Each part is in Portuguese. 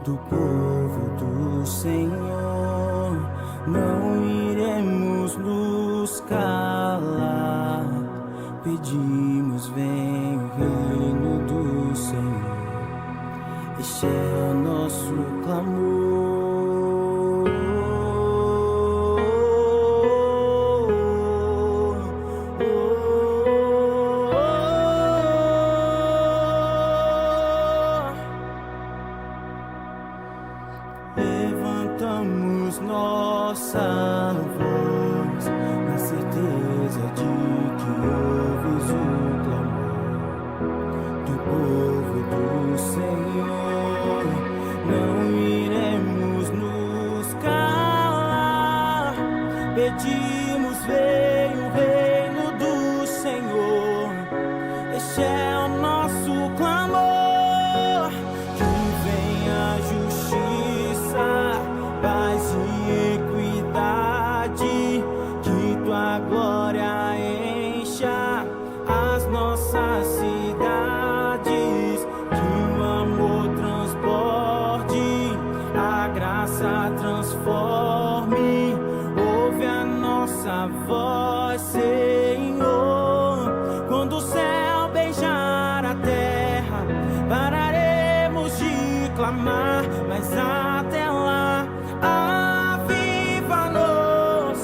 do povo do Senhor, não iremos nos calar. Pedimos, vem o reino do Senhor, este é o nosso clamor. Levantamos nossa voz na certeza de que ouves o clamor do povo do Senhor. Não iremos nos calar. Pedimos, vem o reino do Senhor. Este é o nosso clamor. Que venha a justiça, paz e equidade, que tua glória encha as nossas cidades, que o amor transborde, a graça transforme. Ouve a nossa voz, Senhor. Quando o céu beijar a terra, pararemos de clamar, mas até lá, aviva-nos,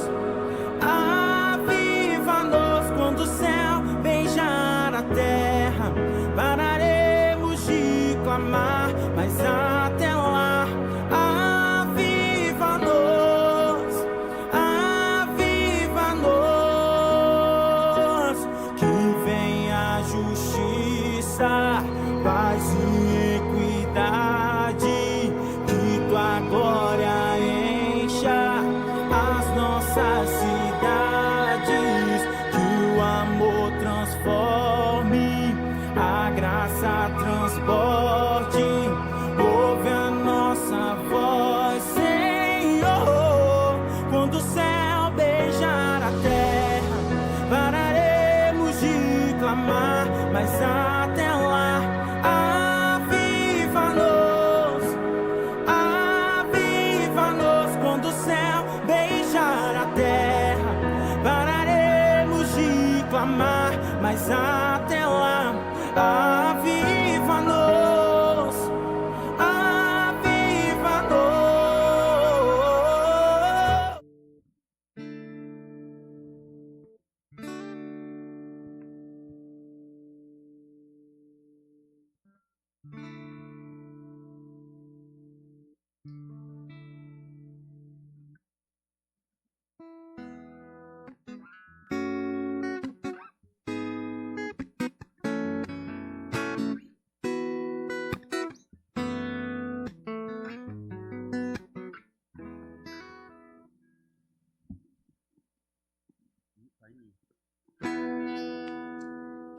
aviva-nos. Quando o céu beijar a terra, pararemos de clamar, mas até lá, aviva-nos, aviva-nos. Que venha a justiça, paz e equidade, que tua glória encha as nossas cidades, que o amor transforme, a graça transborde. Ouve a nossa voz, Senhor. Quando o céu beijar a terra, pararemos de clamar, mas até lá, aviva-nos, aviva-nos. Quando o céu beijar a terra, pararemos de clamar, mas até lá, aviva-nos, aviva-nos.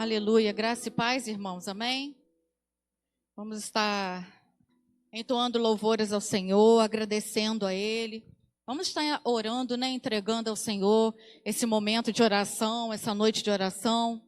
Aleluia, graça e paz, irmãos, amém? Vamos estar entoando louvores ao Senhor, agradecendo a Ele. Vamos estar orando, né, entregando ao Senhor esse momento de oração, essa noite de oração.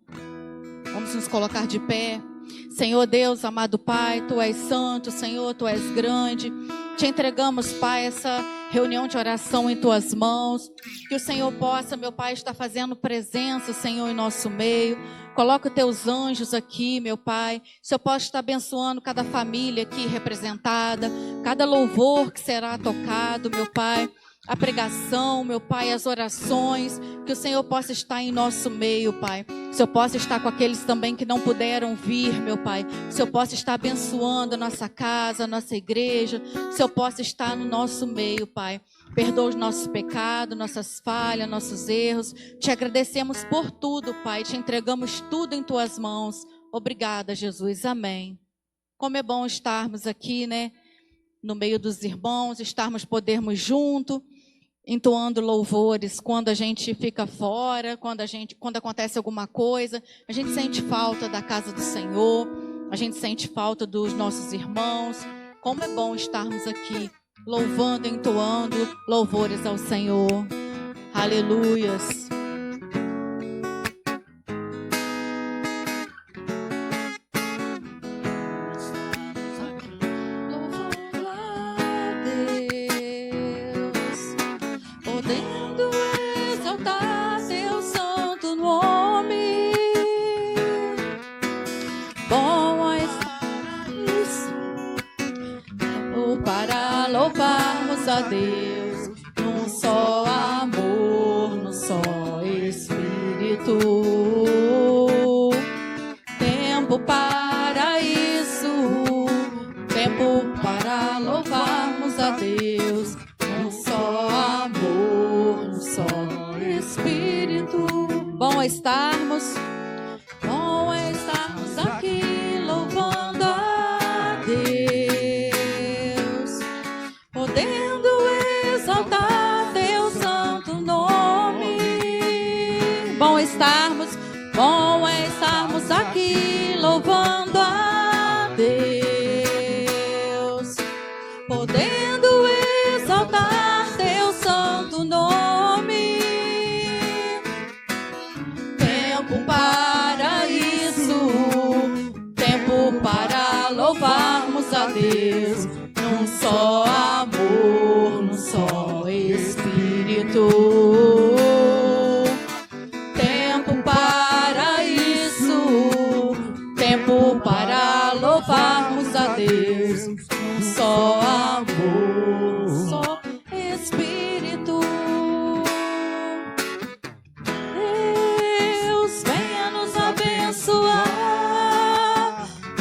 Vamos nos colocar de pé. Senhor Deus, amado Pai, Tu és santo, Senhor, Tu és grande. Te entregamos, Pai, essa reunião de oração em Tuas mãos. Que o Senhor possa, meu Pai, estar fazendo presença, Senhor, em nosso meio. Coloca os Teus anjos aqui, meu Pai. Que o Senhor possa estar abençoando cada família aqui representada, cada louvor que será tocado, meu Pai. A pregação, meu Pai, as orações, que o Senhor possa estar em nosso meio, Pai. Que o Senhor possa estar com aqueles também que não puderam vir, meu Pai. Que o Senhor possa estar abençoando a nossa casa, a nossa igreja. Que o Senhor possa estar no nosso meio, Pai. Perdoa os nossos pecados, nossas falhas, nossos erros. Te agradecemos por tudo, Pai. Te entregamos tudo em Tuas mãos. Obrigada, Jesus. Amém. Como é bom estarmos aqui, né? No meio dos irmãos, podermos juntos, entoando louvores. Quando a gente fica fora, quando acontece alguma coisa, a gente sente falta da casa do Senhor, a gente sente falta dos nossos irmãos. Como é bom estarmos aqui, louvando, entoando louvores ao Senhor. Aleluias. Louvor, louvarmos a Deus num só amor, num só Espírito. Tempo para isso, tempo para louvarmos a Deus num só amor, num só Espírito. Bom é estarmos aqui louvando a Deus, podendo exaltar teu santo nome. Bom é estarmos aqui louvando a Deus, podendo exaltar teu santo nome. Tempo para isso, tempo para louvarmos a Deus num só amor, num só Espírito. Tempo para isso, tempo para louvarmos a Deus num só amor, num só Espírito. Deus venha nos abençoar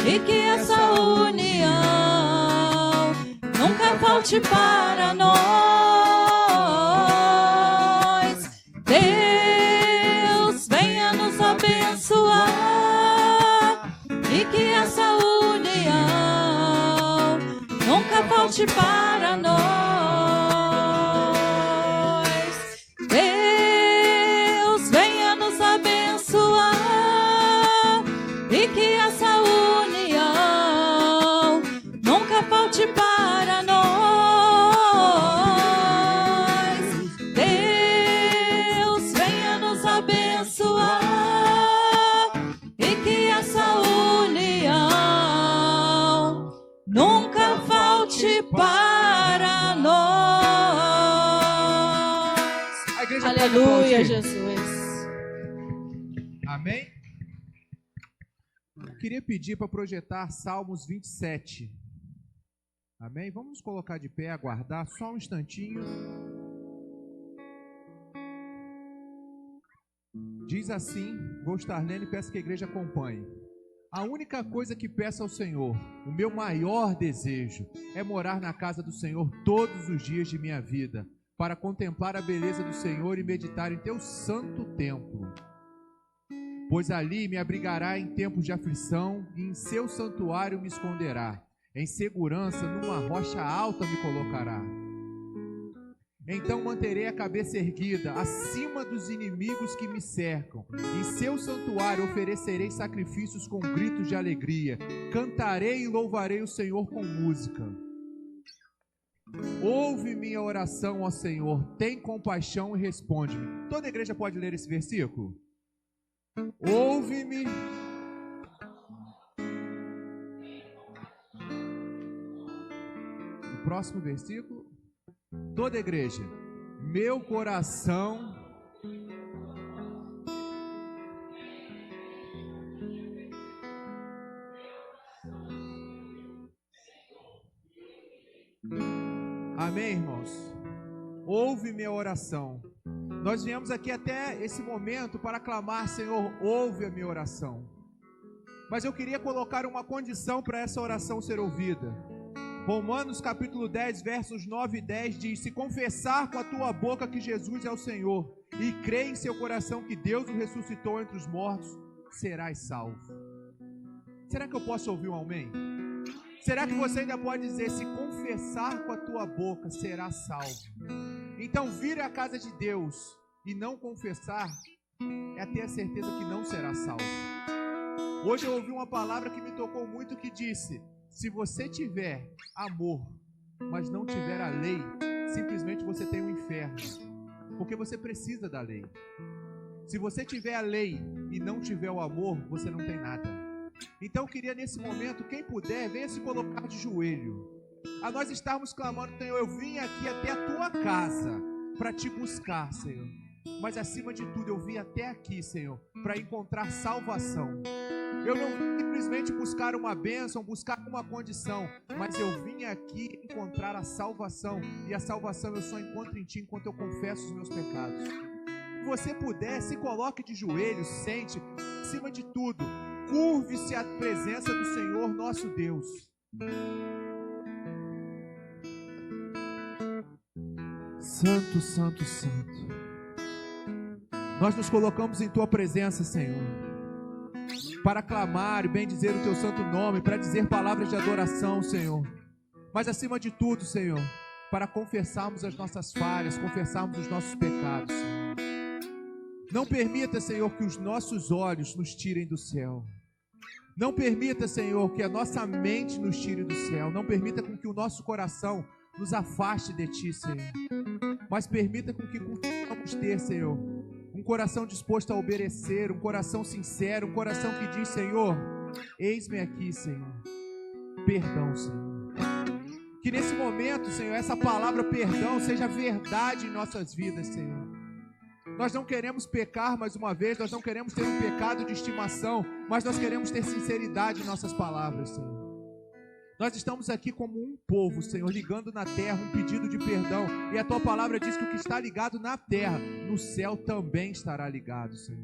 e que essa união nunca falte para nós. Deus venha nos abençoar e que essa união nunca falte para nós. Deus venha nos abençoar e que essa união nunca falte para nós. Deus venha nos abençoar e que essa união nunca falte para nós. Aleluia, Jesus. Amém? Eu queria pedir para projetar Salmos 27. Amém? Vamos nos colocar de pé, aguardar só um instantinho. Diz assim, vou estar lendo e peço que a igreja acompanhe. A única coisa que peço ao Senhor, o meu maior desejo, é morar na casa do Senhor todos os dias de minha vida, para contemplar a beleza do Senhor e meditar em teu santo templo. Pois ali me abrigará em tempos de aflição e em seu santuário me esconderá. Em segurança numa rocha alta me colocará. Então manterei a cabeça erguida acima dos inimigos que me cercam. Em seu santuário oferecerei sacrifícios com gritos de alegria. Cantarei e louvarei o Senhor com música. Ouve minha oração, ó Senhor, tem compaixão e responde-me. Toda a igreja pode ler esse versículo? Ouve-me. O próximo versículo. Toda a igreja. Meu coração. Amém, irmãos? Ouve minha oração. Nós viemos aqui até esse momento para clamar, Senhor, ouve a minha oração. Mas eu queria colocar uma condição para essa oração ser ouvida. Romanos capítulo 10, versos 9 e 10 diz: se confessar com a tua boca que Jesus é o Senhor e crer em seu coração que Deus o ressuscitou entre os mortos, serás salvo. Será que eu posso ouvir um amém? Será que você ainda pode dizer: se confessar com a tua boca, será salvo? Então vir à casa de Deus e não confessar é ter a certeza que não será salvo. Hoje eu ouvi uma palavra que me tocou muito, que disse: se você tiver amor, mas não tiver a lei, simplesmente você tem um inferno, porque você precisa da lei. Se você tiver a lei e não tiver o amor, você não tem nada. Então eu queria nesse momento, quem puder, venha se colocar de joelho, a nós estarmos clamando: Senhor, eu vim aqui até a tua casa para te buscar, Senhor. Mas acima de tudo, eu vim até aqui, Senhor, para encontrar salvação. Eu não vim simplesmente buscar uma bênção, buscar uma condição, mas eu vim aqui encontrar a salvação. E a salvação eu só encontro em Ti enquanto eu confesso os meus pecados. Se você puder, se coloque de joelhos, sente, acima de tudo, curve-se à presença do Senhor nosso Deus. Santo, Santo, Santo. Nós nos colocamos em Tua presença, Senhor, para clamar e bendizer o Teu santo nome, para dizer palavras de adoração, Senhor. Mas acima de tudo, Senhor, para confessarmos as nossas falhas, confessarmos os nossos pecados, Senhor. Não permita, Senhor, que os nossos olhos nos tirem do céu. Não permita, Senhor, que a nossa mente nos tire do céu. Não permita com que o nosso coração nos afaste de Ti, Senhor. Mas permita com que consigamos ter, Senhor, um coração disposto a obedecer, um coração sincero, um coração que diz, Senhor, eis-me aqui, Senhor. Perdão, Senhor. Que nesse momento, Senhor, essa palavra perdão seja verdade em nossas vidas, Senhor. Nós não queremos pecar mais uma vez, nós não queremos ter um pecado de estimação, mas nós queremos ter sinceridade em nossas palavras, Senhor. Nós estamos aqui como um povo, Senhor, ligando na terra um pedido de perdão. E a Tua palavra diz que o que está ligado na terra, no céu também estará ligado, Senhor.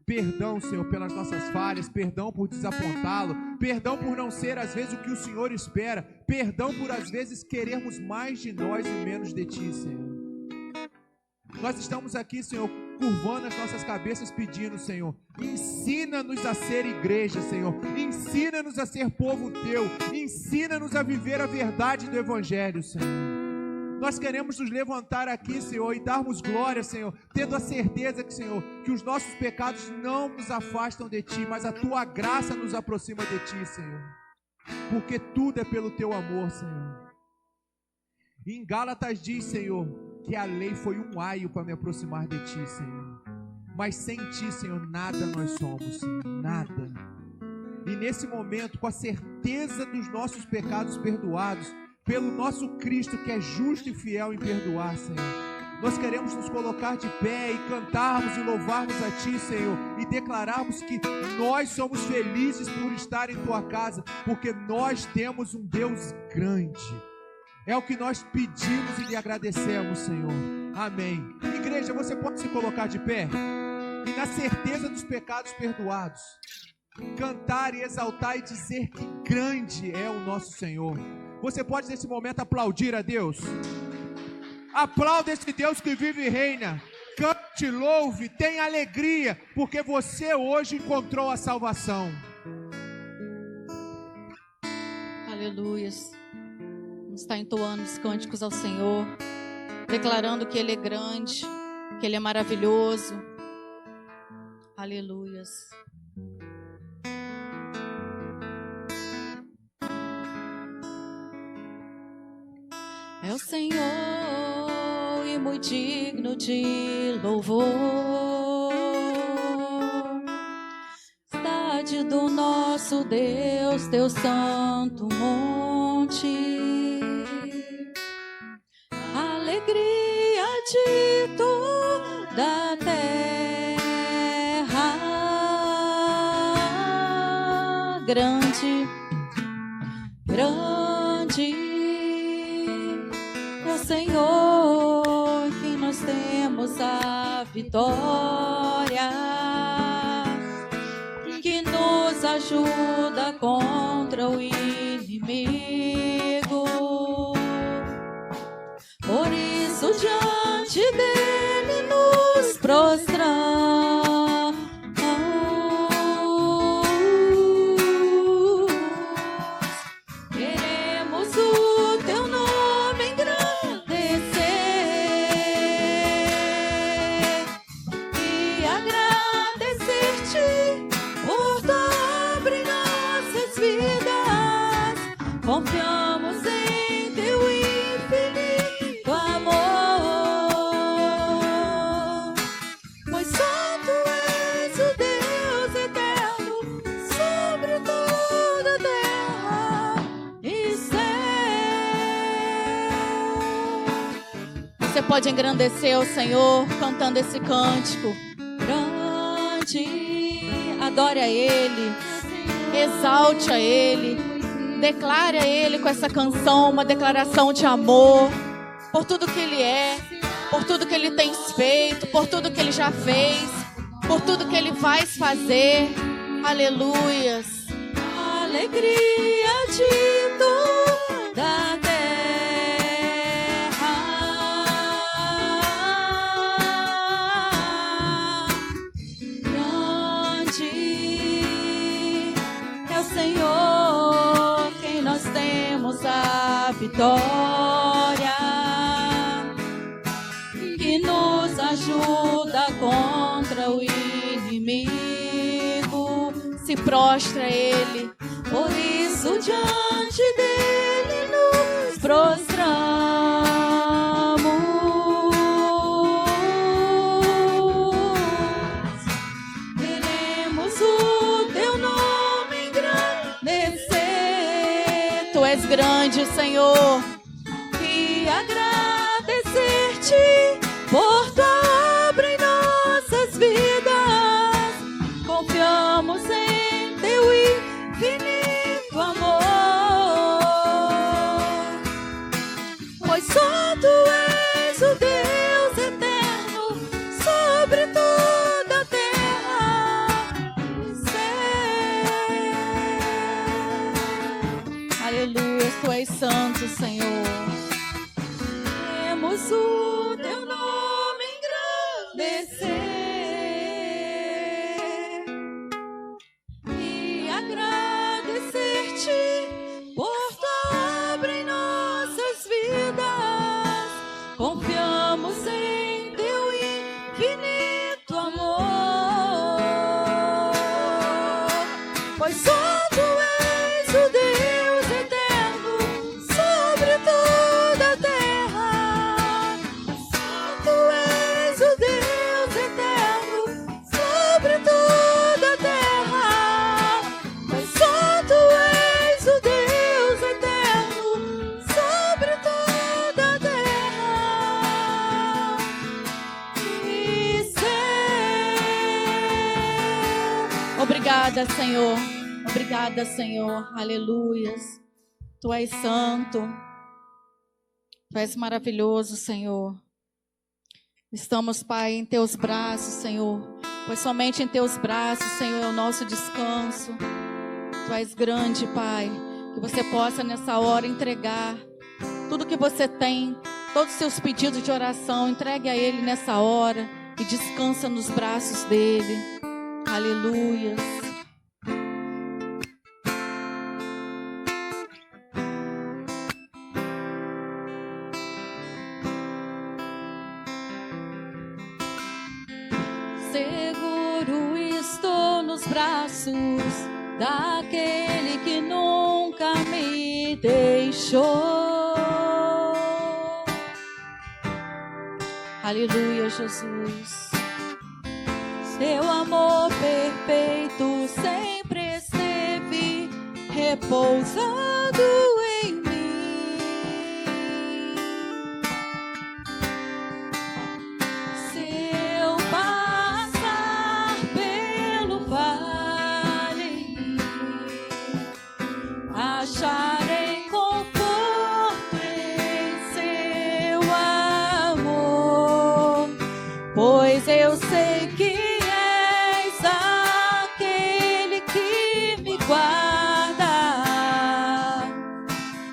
Perdão, Senhor, pelas nossas falhas, perdão por desapontá-lo, perdão por não ser às vezes o que o Senhor espera, perdão por às vezes querermos mais de nós e menos de Ti, Senhor. Nós estamos aqui, Senhor, curvando as nossas cabeças pedindo, Senhor, ensina-nos a ser igreja, Senhor, ensina-nos a ser povo Teu, ensina-nos a viver a verdade do Evangelho, Senhor. Nós queremos nos levantar aqui, Senhor, e darmos glória, Senhor, tendo a certeza que, Senhor, que os nossos pecados não nos afastam de Ti, mas a Tua graça nos aproxima de Ti, Senhor, porque tudo é pelo Teu amor, Senhor. E em Gálatas diz, Senhor, que a lei foi um aio para me aproximar de Ti, Senhor. Mas sem Ti, Senhor, nada nós somos, Senhor, nada. E nesse momento, com a certeza dos nossos pecados perdoados, pelo nosso Cristo que é justo e fiel em perdoar, Senhor, nós queremos nos colocar de pé e cantarmos e louvarmos a Ti, Senhor, e declararmos que nós somos felizes por estar em Tua casa, porque nós temos um Deus grande. É o que nós pedimos e lhe agradecemos, Senhor. Amém. Igreja, você pode se colocar de pé? E na certeza dos pecados perdoados, cantar e exaltar e dizer que grande é o nosso Senhor. Você pode nesse momento aplaudir a Deus? Aplauda esse Deus que vive e reina. Cante, louve, tenha alegria, porque você hoje encontrou a salvação. Aleluia. Está entoando os cânticos ao Senhor, declarando que Ele é grande, que Ele é maravilhoso. Aleluias. É o Senhor e muito digno de louvor, cidade do nosso Deus, Teu santo monte. Alegria de toda a terra, grande, grande é o Senhor, em quem nós temos a vitória, que nos ajuda contra o inimigo. Por isso diante dele nos prostramos, queremos o Teu nome engrandecer e agradecer-Te por Tua obra em nossas vidas. Confiamos em Teu infinito amor, pois só Tu és o Deus eterno sobre toda a terra e céu. Você pode engrandecer o Senhor cantando esse cântico. Grande, adore a Ele, exalte a Ele, declare a Ele com essa canção uma declaração de amor por tudo que Ele é, por tudo que Ele tem feito, por tudo que Ele já fez, por tudo que Ele vai fazer. Aleluias. Alegria de toda a terra, grande é o Senhor, quem nós temos a vitória, que nos ajuda contra o inimigo. Se prostra Ele, por isso diante dele nos prostramos. Queremos o teu nome engrandecer. Tu és grande, Senhor, e agradecer-te por tua obra em nossas vidas. Confiamos em teu infinito amor, pois só tu és o Deus eterno sobre toda a terra e céu. Aleluia, tu és santo, Senhor. Temos o teu nome engrandecer e agradecer-te por tua obra em nossas vidas. Confiamos em teu infinito amor, pois só tu és o Deus eterno sobre toda a terra. Só tu és o Deus eterno sobre toda a terra, pois só tu és o Deus eterno sobre toda a terra e céu. Obrigada, Senhor. Obrigada, Senhor. Aleluias. Tu és santo. Tu és maravilhoso, Senhor. Estamos, Pai, em teus braços, Senhor, pois somente em teus braços, Senhor, é o nosso descanso. Tu és grande, Pai, que você possa nessa hora entregar tudo que você tem, todos os seus pedidos de oração, entregue a Ele nessa hora e descansa nos braços dEle. Aleluias. Seguro estou nos braços daquele que nunca me deixou. Aleluia, Jesus. Seu amor perfeito sempre esteve repousado em mim. Acharei conforto em seu amor, pois eu sei que és aquele que me guarda,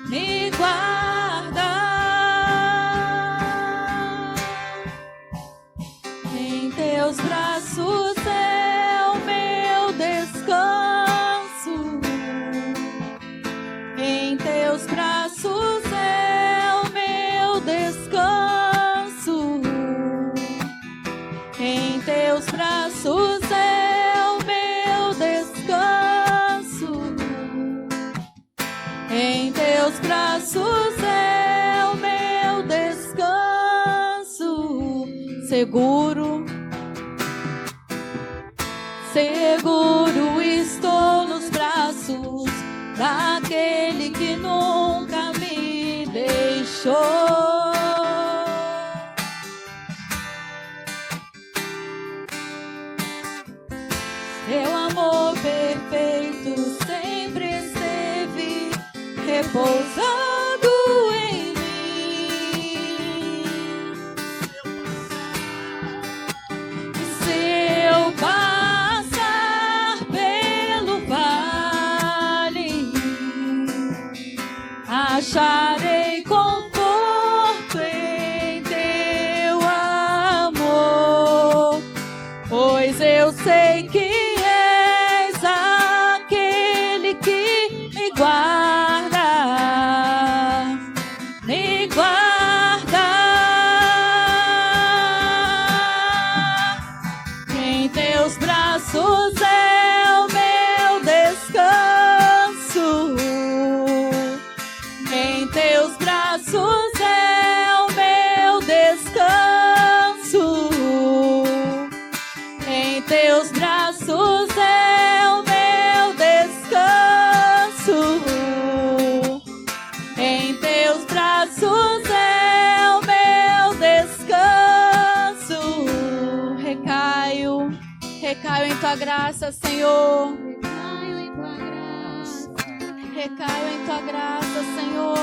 me guarda. Em teus braços é o meu descanso. Em teus braços é o meu descanso. Em teus braços é o meu descanso. Em teus braços é o meu descanso. Seguro, seguro estou nos braços daquele que nunca me deixou. Seu amor repousando em mim. Se eu passar pelo vale, acharei conforto em teu amor, pois eu sei que és aquele que me guarda, me guarda. Em teus braços é o meu descanso, em teus braços é o meu descanso, em teus braços é o meu descanso, em teus braços é o meu descanso. Recaio, recaio em tua graça, Senhor. Recaio em tua graça. Recaio em tua graça, Senhor.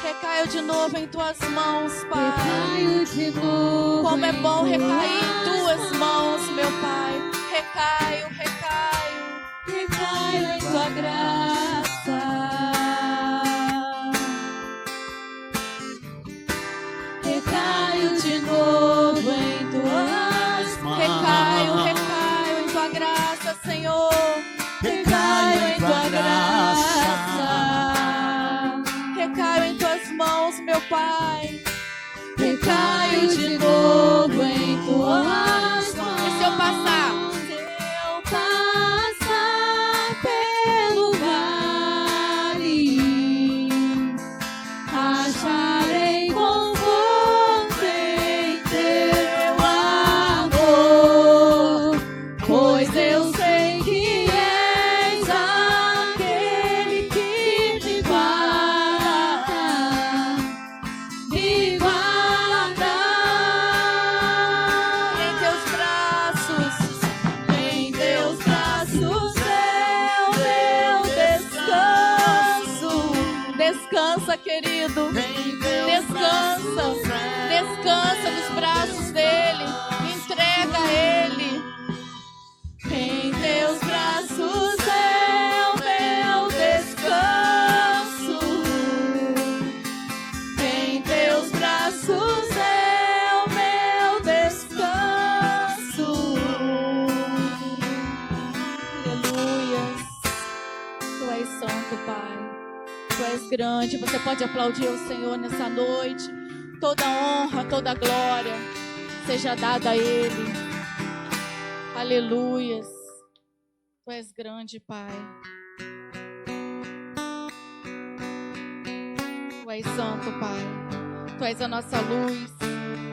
Recaio de novo em tuas mãos, Pai. Recaio de novo. Como é bom recair em tuas mãos, meu Pai. Recaio, recaio, recaio em tua graça. Recaio de novo em tuas mãos. Recaio, recaio em tua graça, Senhor. Recaio em tua graça. Recaio em tuas mãos, meu Pai. Recaio de novo em tuas mãos. E se eu passar? Se eu passar pelo vale, acharei conforto em teu amor, pois eu sei que és aquele que me guarda, me guarda. Em teus braços é o meu descanso. Descansa, querido. Descansa. Descansa nos braços dele. Entrega a ele. Em teus braços é o meu descanso. Em teus braços é o meu descanso. Aleluia. Tu és santo, Pai. Tu és grande. Você pode aplaudir o Senhor nessa noite. Toda honra, toda glória seja dada a Ele. Aleluias. Tu és grande, Pai. Tu és santo, Pai. Tu és a nossa luz.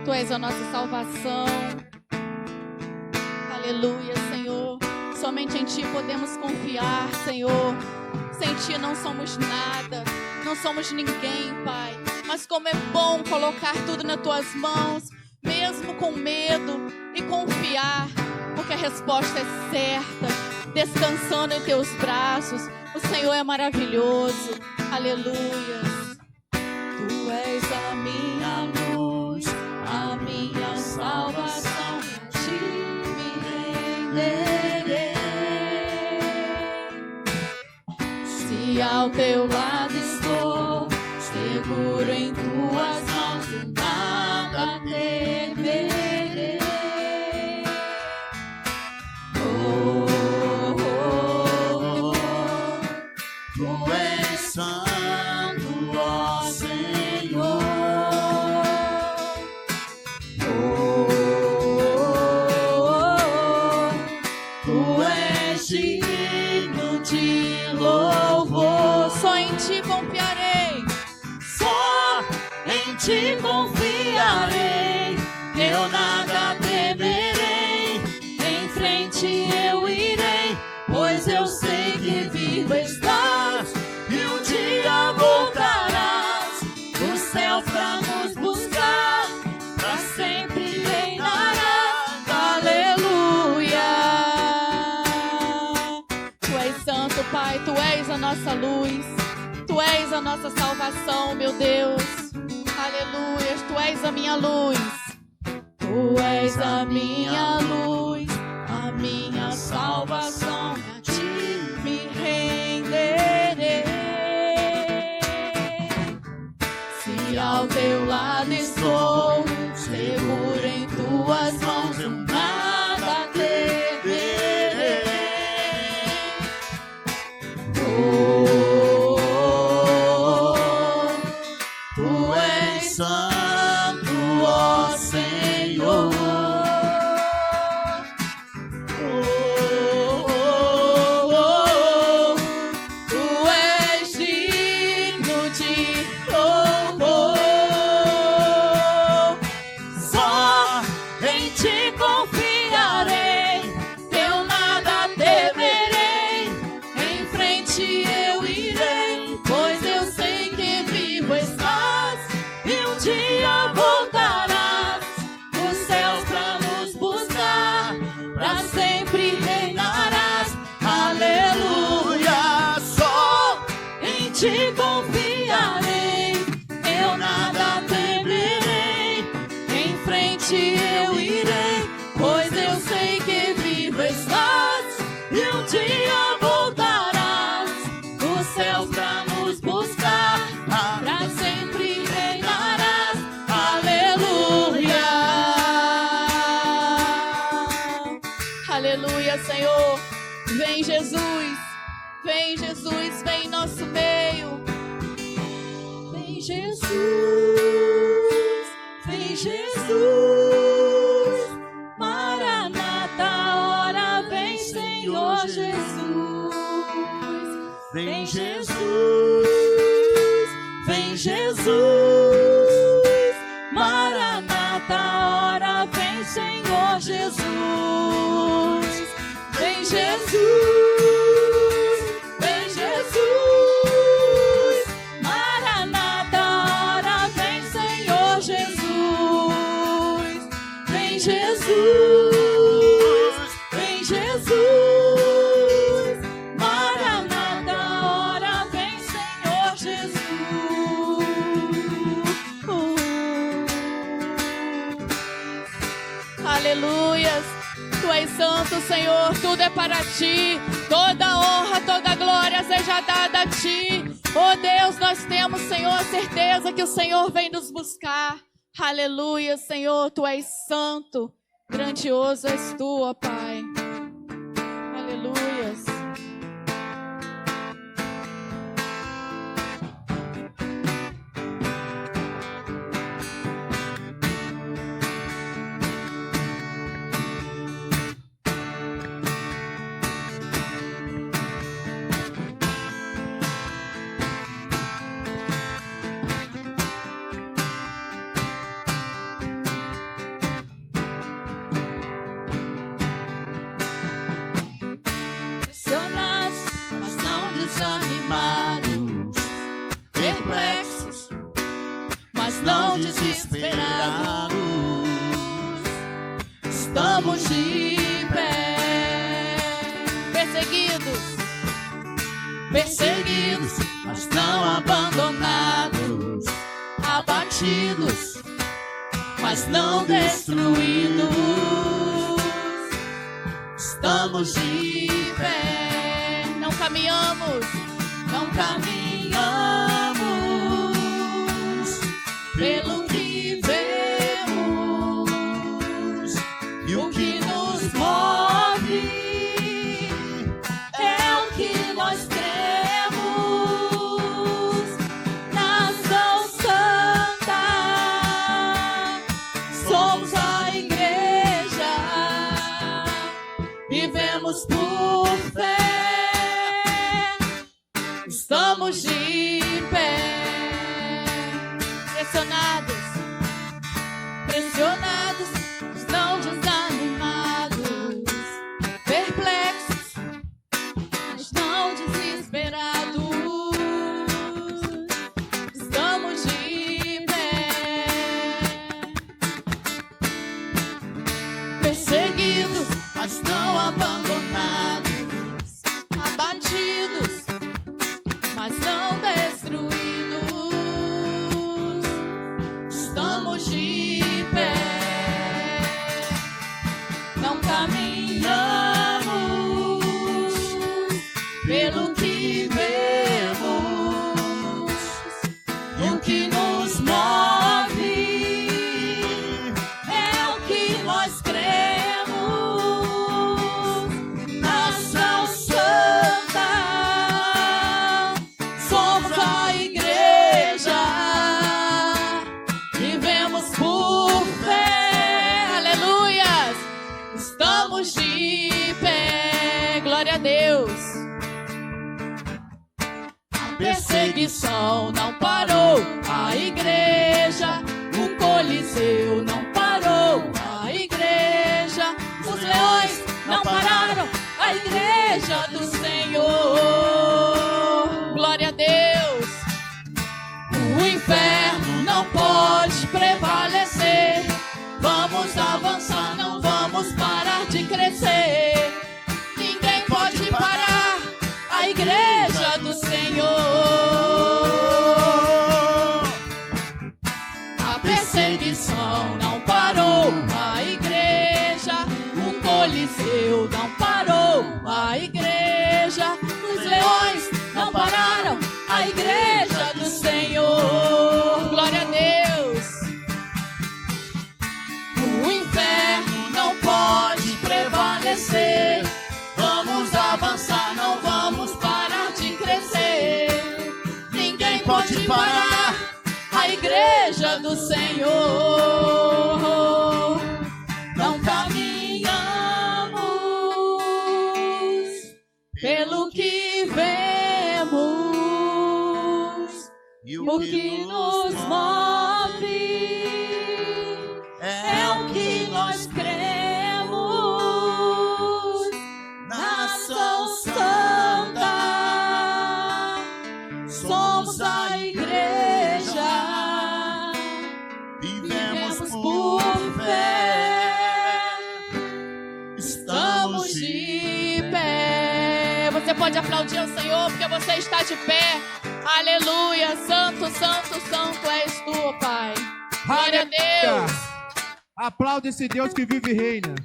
Tu és a nossa salvação. Aleluia, Senhor. Somente em Ti podemos confiar, Senhor. Sem Ti não somos nada. Não somos ninguém, Pai. Mas como é bom colocar tudo nas Tuas mãos, mesmo com medo, e confiar, porque a resposta é certa. Descansando em Teus braços. O Senhor é maravilhoso. Aleluia. Tu és a minha luz, a minha salvação. A Ti me renderei. Se ao Teu lado estou, seguro em Tuas mãos, de nada temerei. Tu és santo, ó Senhor. Tu és digno de louvor. Só em Ti confiarei. Só em Ti confiarei. Eu nada temerei. Em frente eu irei, pois eu sei que vivo estás e um dia voltarás do céu pra nos buscar, pra sempre reinarás. Aleluia. Tu és santo, Pai. Tu és a nossa luz. Tu és a a nossa salvação, meu Deus. Aleluia, Tu és a minha luz. Tu és a minha luz, a minha salvação. A Ti me renderei. Se ao Teu lado estou, seguro em Tuas mãos, eu nada temerei. Tu és santo, ó Senhor. Tu és digno de louvor. Só em Ti confiarei, eu nada temerei. Em frente eu irei, pois eu sei que vivo estás e um dia voltarás dos céus pra nos buscar, pra sempre reinarás. Aleluia, só em Ti confiarei, eu nada temerei. Em frente eu irei, pois eu sei que vivo estás e um dia voltarás dos céus pra nos buscar, pra sempre reinarás. Aleluia. Aleluia, Senhor. Vem, Jesus. Vem, Jesus. Vem em nosso meio. Vem, Jesus. Vem, Jesus. Maranata, ora vem, Senhor Jesus. Vem Jesus, vem Jesus. Maranata, ora vem, Senhor Jesus. Vem Jesus, vem Jesus. Maranata, ora vem, Senhor Jesus. Vem Jesus, vem Jesus. Maranata, ora vem, Senhor Jesus. Aleluias. Tu és santo, Senhor, tudo é para Ti. Toda honra, toda glória seja dada a Ti. Oh Deus, nós temos, Senhor, a certeza que o Senhor vem nos buscar. Aleluia, Senhor, Tu és santo. Grandioso és Tu, ó Pai. Aleluias. Pressionados, mas não desanimados, perplexos, mas não desesperados. Estamos de pé, perseguidos, mas não abandonados, abatidos, mas não destruídos. Estamos de pé, Não caminhamos pelo que vemos, e o que nos move é o que nós cremos. Nação Santa, somos a igreja, vivemos por fé. Estamos de pé, pressionados, mas não desanimados, perplexos, mas não desesperados. Estamos de pé, perseguidos, mas não abandonados, abatidos, mas não destruídos. E o que nos move é o que nós cremos. Nação Santa, somos a igreja, vivemos por fé. Aleluias! Estamos de pé. Glória a Deus. A perseguição não parou a igreja, o Coliseu não parou a igreja, os leões não pararam a igreja do Senhor. Glória a Deus. O inferno não pode prevalecer. Vamos avançar, não vamos parar de crescer. Ninguém pode parar a igreja do Senhor. A perseguição não parou a igreja, o Coliseu não parou a igreja, os leões não pararam a igreja do Senhor. Glória a Deus. O inferno não pode prevalecer. Vamos avançar, não vamos parar de crescer. Ninguém pode parar a igreja do Senhor. Não caminhamos pelo que vemos, o que nos move é o que nós cremos. Nação Santa, somos a igreja, vivemos por fé, estamos de pé. Você pode aplaudir ao Senhor porque você está de pé. Aleluia. Santo, santo, santo és tu, ó Pai. Glória a Deus. Aplauda esse Deus que vive e reina.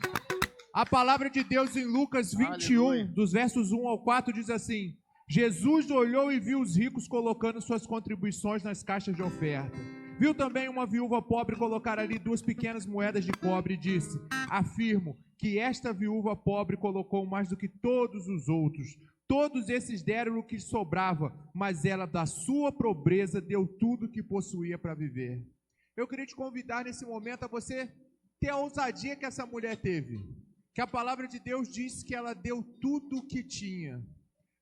A palavra de Deus em Lucas 21, Aleluia. dos versos 1 ao 4, diz assim: Jesus olhou e viu os ricos colocando suas contribuições nas caixas de oferta. Viu também uma viúva pobre colocar ali 2 pequenas moedas de cobre e disse: afirmo que esta viúva pobre colocou mais do que todos os outros. Todos esses deram o que sobrava, mas ela da sua pobreza deu tudo o que possuía para viver. Eu queria te convidar nesse momento a você ter a ousadia que essa mulher teve. Que a palavra de Deus diz que ela deu tudo o que tinha.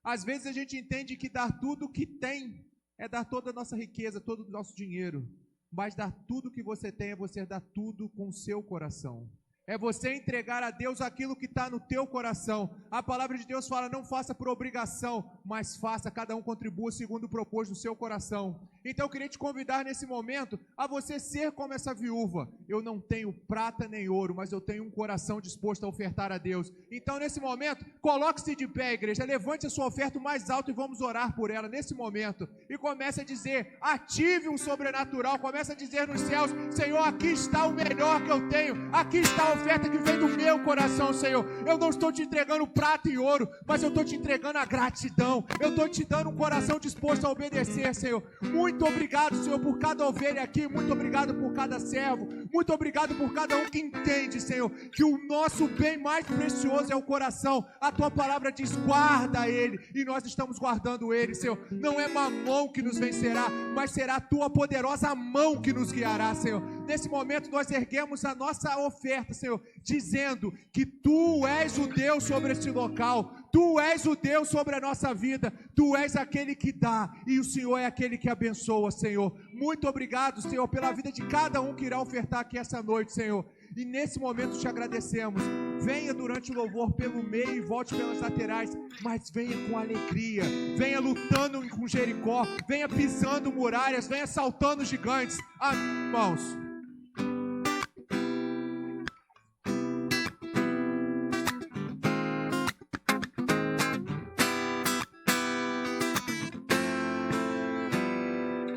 Às vezes a gente entende que dar tudo o que tem é dar toda a nossa riqueza, todo o nosso dinheiro. Mas dar tudo o que você tem é você dar tudo com o seu coração. É você entregar a Deus aquilo que está no teu coração. A palavra de Deus fala: não faça por obrigação, mas faça, cada um contribua segundo o propósito do seu coração. Então eu queria te convidar nesse momento a você ser como essa viúva. Eu não tenho prata nem ouro, mas eu tenho um coração disposto a ofertar a Deus. Então nesse momento, coloque-se de pé, igreja, levante a sua oferta o mais alto e vamos orar por ela nesse momento. E comece a dizer, ative um sobrenatural, comece a dizer nos céus: Senhor, aqui está o melhor que eu tenho, aqui está a oferta que vem do meu coração, Senhor. Eu não estou te entregando prata e ouro, mas eu estou te entregando a gratidão. Eu estou te dando um coração disposto a obedecer, Senhor. Muito obrigado, Senhor, por cada ovelha aqui. Muito obrigado por cada servo. Muito obrigado por cada um que entende, Senhor, que o nosso bem mais precioso é o coração. A tua palavra diz: guarda ele, e nós estamos guardando ele, Senhor. Não é mamão que nos vencerá, mas será a tua poderosa mão que nos guiará, Senhor. Nesse momento nós erguemos a nossa oferta, Senhor, dizendo que Tu és o Deus sobre este local, Tu és o Deus sobre a nossa vida, Tu és aquele que dá, e o Senhor é aquele que abençoa, Senhor. Muito obrigado, Senhor, pela vida de cada um que irá ofertar aqui essa noite, Senhor. E nesse momento te agradecemos. Venha durante o louvor pelo meio e volte pelas laterais, mas venha com alegria, venha lutando com Jericó, venha pisando muralhas, venha saltando gigantes. Amém, irmãos.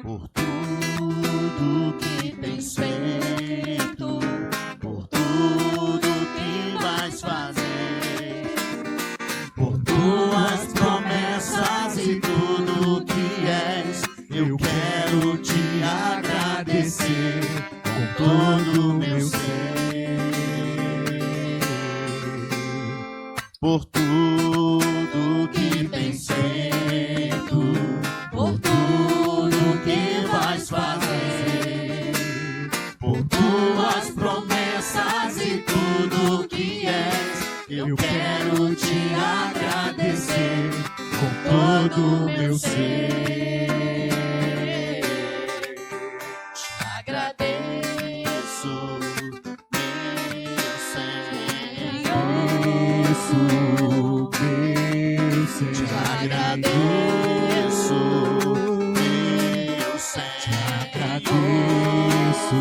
Por tudo que tens feito, por tudo que vais fazer, por tuas promessas e tudo que és, eu quero quero te agradecer com todo o meu ser, por tudo que tens feito, por tudo que vais fazer, por tuas promessas e tudo que és. Eu quero te agradecer com todo o meu ser. Te agradeço, meu Senhor. Te agradeço, meu Senhor. Te agradeço,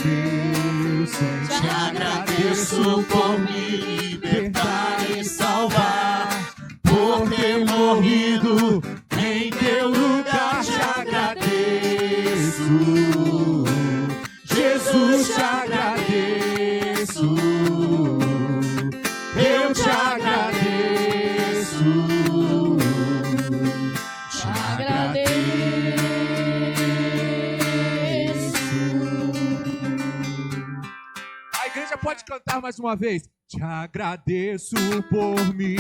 meu Senhor. Te agradeço por me libertar e salvar, por ter morrido em teu lugar. Te agradeço, Jesus, te agradeço, eu te agradeço, te agradeço. A igreja pode cantar mais uma vez. Te agradeço por mim.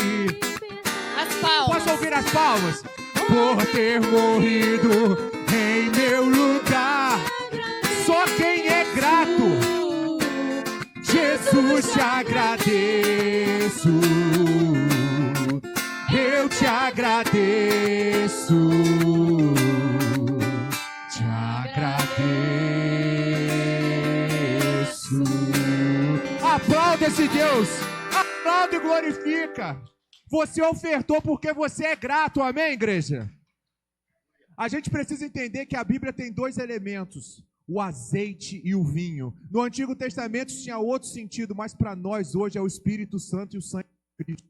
As palmas. Posso ouvir as palmas? Por ter morrido em meu lugar. Só quem é grato. Jesus, te agradeço. Eu te agradeço. Te agradeço. Aplauda esse Deus. Aplauda e glorifica. Você ofertou porque você é grato, amém, igreja? A gente precisa entender que a Bíblia tem dois elementos, o azeite e o vinho. No Antigo Testamento tinha outro sentido, mas para nós hoje é o Espírito Santo e o sangue de Cristo.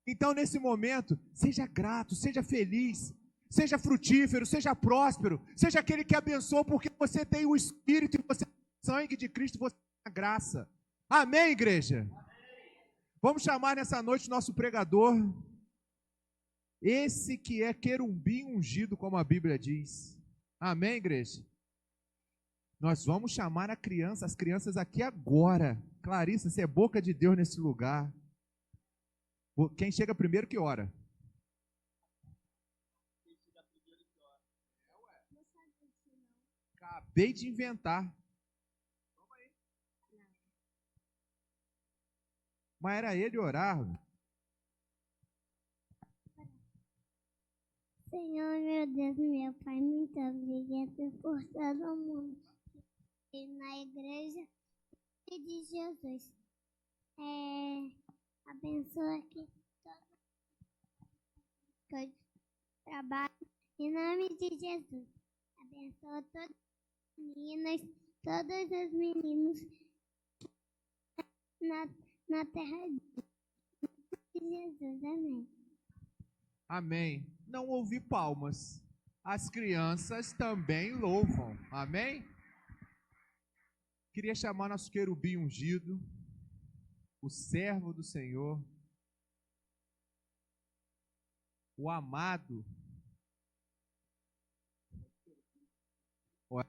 Então, nesse momento, seja grato, seja feliz, seja frutífero, seja próspero, seja aquele que abençoa, porque você tem o Espírito e você tem o sangue de Cristo, você tem a graça. Amém, igreja? Vamos chamar nessa noite o nosso pregador, esse que é querubim ungido, como a Bíblia diz. Amém, igreja? Nós vamos chamar as crianças aqui agora. Clarissa, você é boca de Deus nesse lugar. Quem chega primeiro que ora? Acabei de inventar. Mas era ele orar. Senhor, meu Deus, meu Pai, muito obrigado por todo mundo e na igreja de Jesus. Abençoa aqui todo que eu trabalho em nome de Jesus. Abençoa todas as meninas, todos os meninos na terra de Jesus. Amém. Amém. Não ouvi palmas. As crianças também louvam. Amém? Queria chamar nosso querubim ungido, o servo do Senhor, o amado.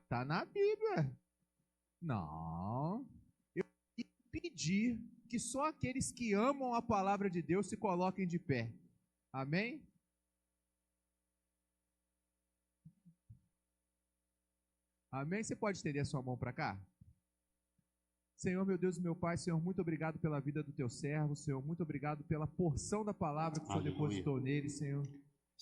Está na Bíblia. Não. Eu queria pedir que só aqueles que amam a palavra de Deus se coloquem de pé. Amém? Amém? Você pode estender a sua mão para cá? Senhor, meu Deus e meu Pai, Senhor, muito obrigado pela vida do teu servo, Senhor, muito obrigado pela porção da palavra que o Senhor depositou nele, Senhor.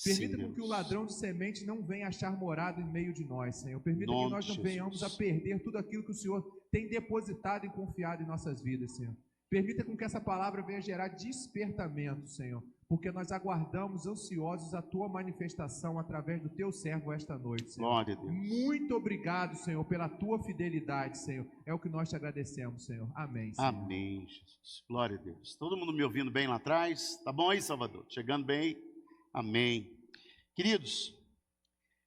Permita com que o ladrão de semente não venha achar morada em meio de nós, Senhor. Permita que nós não venhamos a perder tudo aquilo que o Senhor tem depositado e confiado em nossas vidas, Senhor. Permita com que essa palavra venha gerar despertamento, Senhor, porque nós aguardamos ansiosos a Tua manifestação através do Teu servo esta noite, Senhor. Glória a Deus. Muito obrigado, Senhor, pela Tua fidelidade, Senhor. É o que nós te agradecemos, Senhor. Amém, Senhor. Amém, Jesus. Glória a Deus. Todo mundo me ouvindo bem lá atrás? Tá bom aí, Salvador? Chegando bem aí? Amém. Queridos,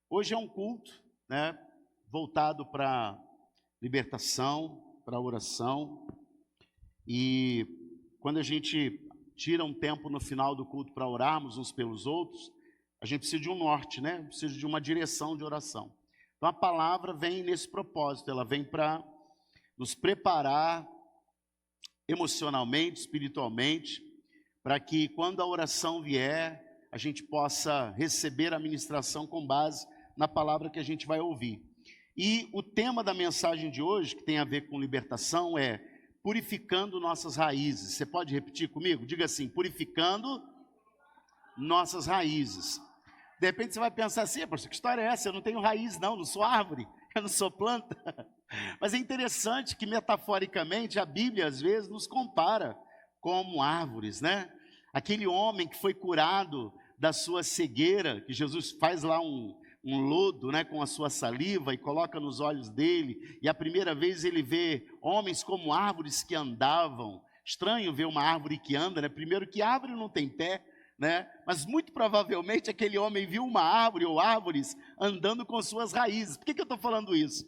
hoje é um culto, né, voltado para libertação, para oração. E quando a gente tira um tempo no final do culto para orarmos uns pelos outros, a gente precisa de um norte, né? Precisa de uma direção de oração. Então a palavra vem nesse propósito, ela vem para nos preparar emocionalmente, espiritualmente, para que quando a oração vier, a gente possa receber a ministração com base na palavra que a gente vai ouvir. E o tema da mensagem de hoje, que tem a ver com libertação, é purificando nossas raízes. Você pode repetir comigo? Diga assim, purificando nossas raízes. De repente você vai pensar assim, pastor, que história é essa? Eu não tenho raiz não sou árvore, eu não sou planta. Mas é interessante que metaforicamente a Bíblia às vezes nos compara como árvores, né? Aquele homem que foi curado da sua cegueira, que Jesus faz lá um lodo, né, com a sua saliva e coloca nos olhos dele, e a primeira vez ele vê homens como árvores que andavam. Estranho ver uma árvore que anda, né? Primeiro que árvore não tem pé, né? Mas muito provavelmente aquele homem viu uma árvore ou árvores andando com suas raízes. Por que eu estou falando isso?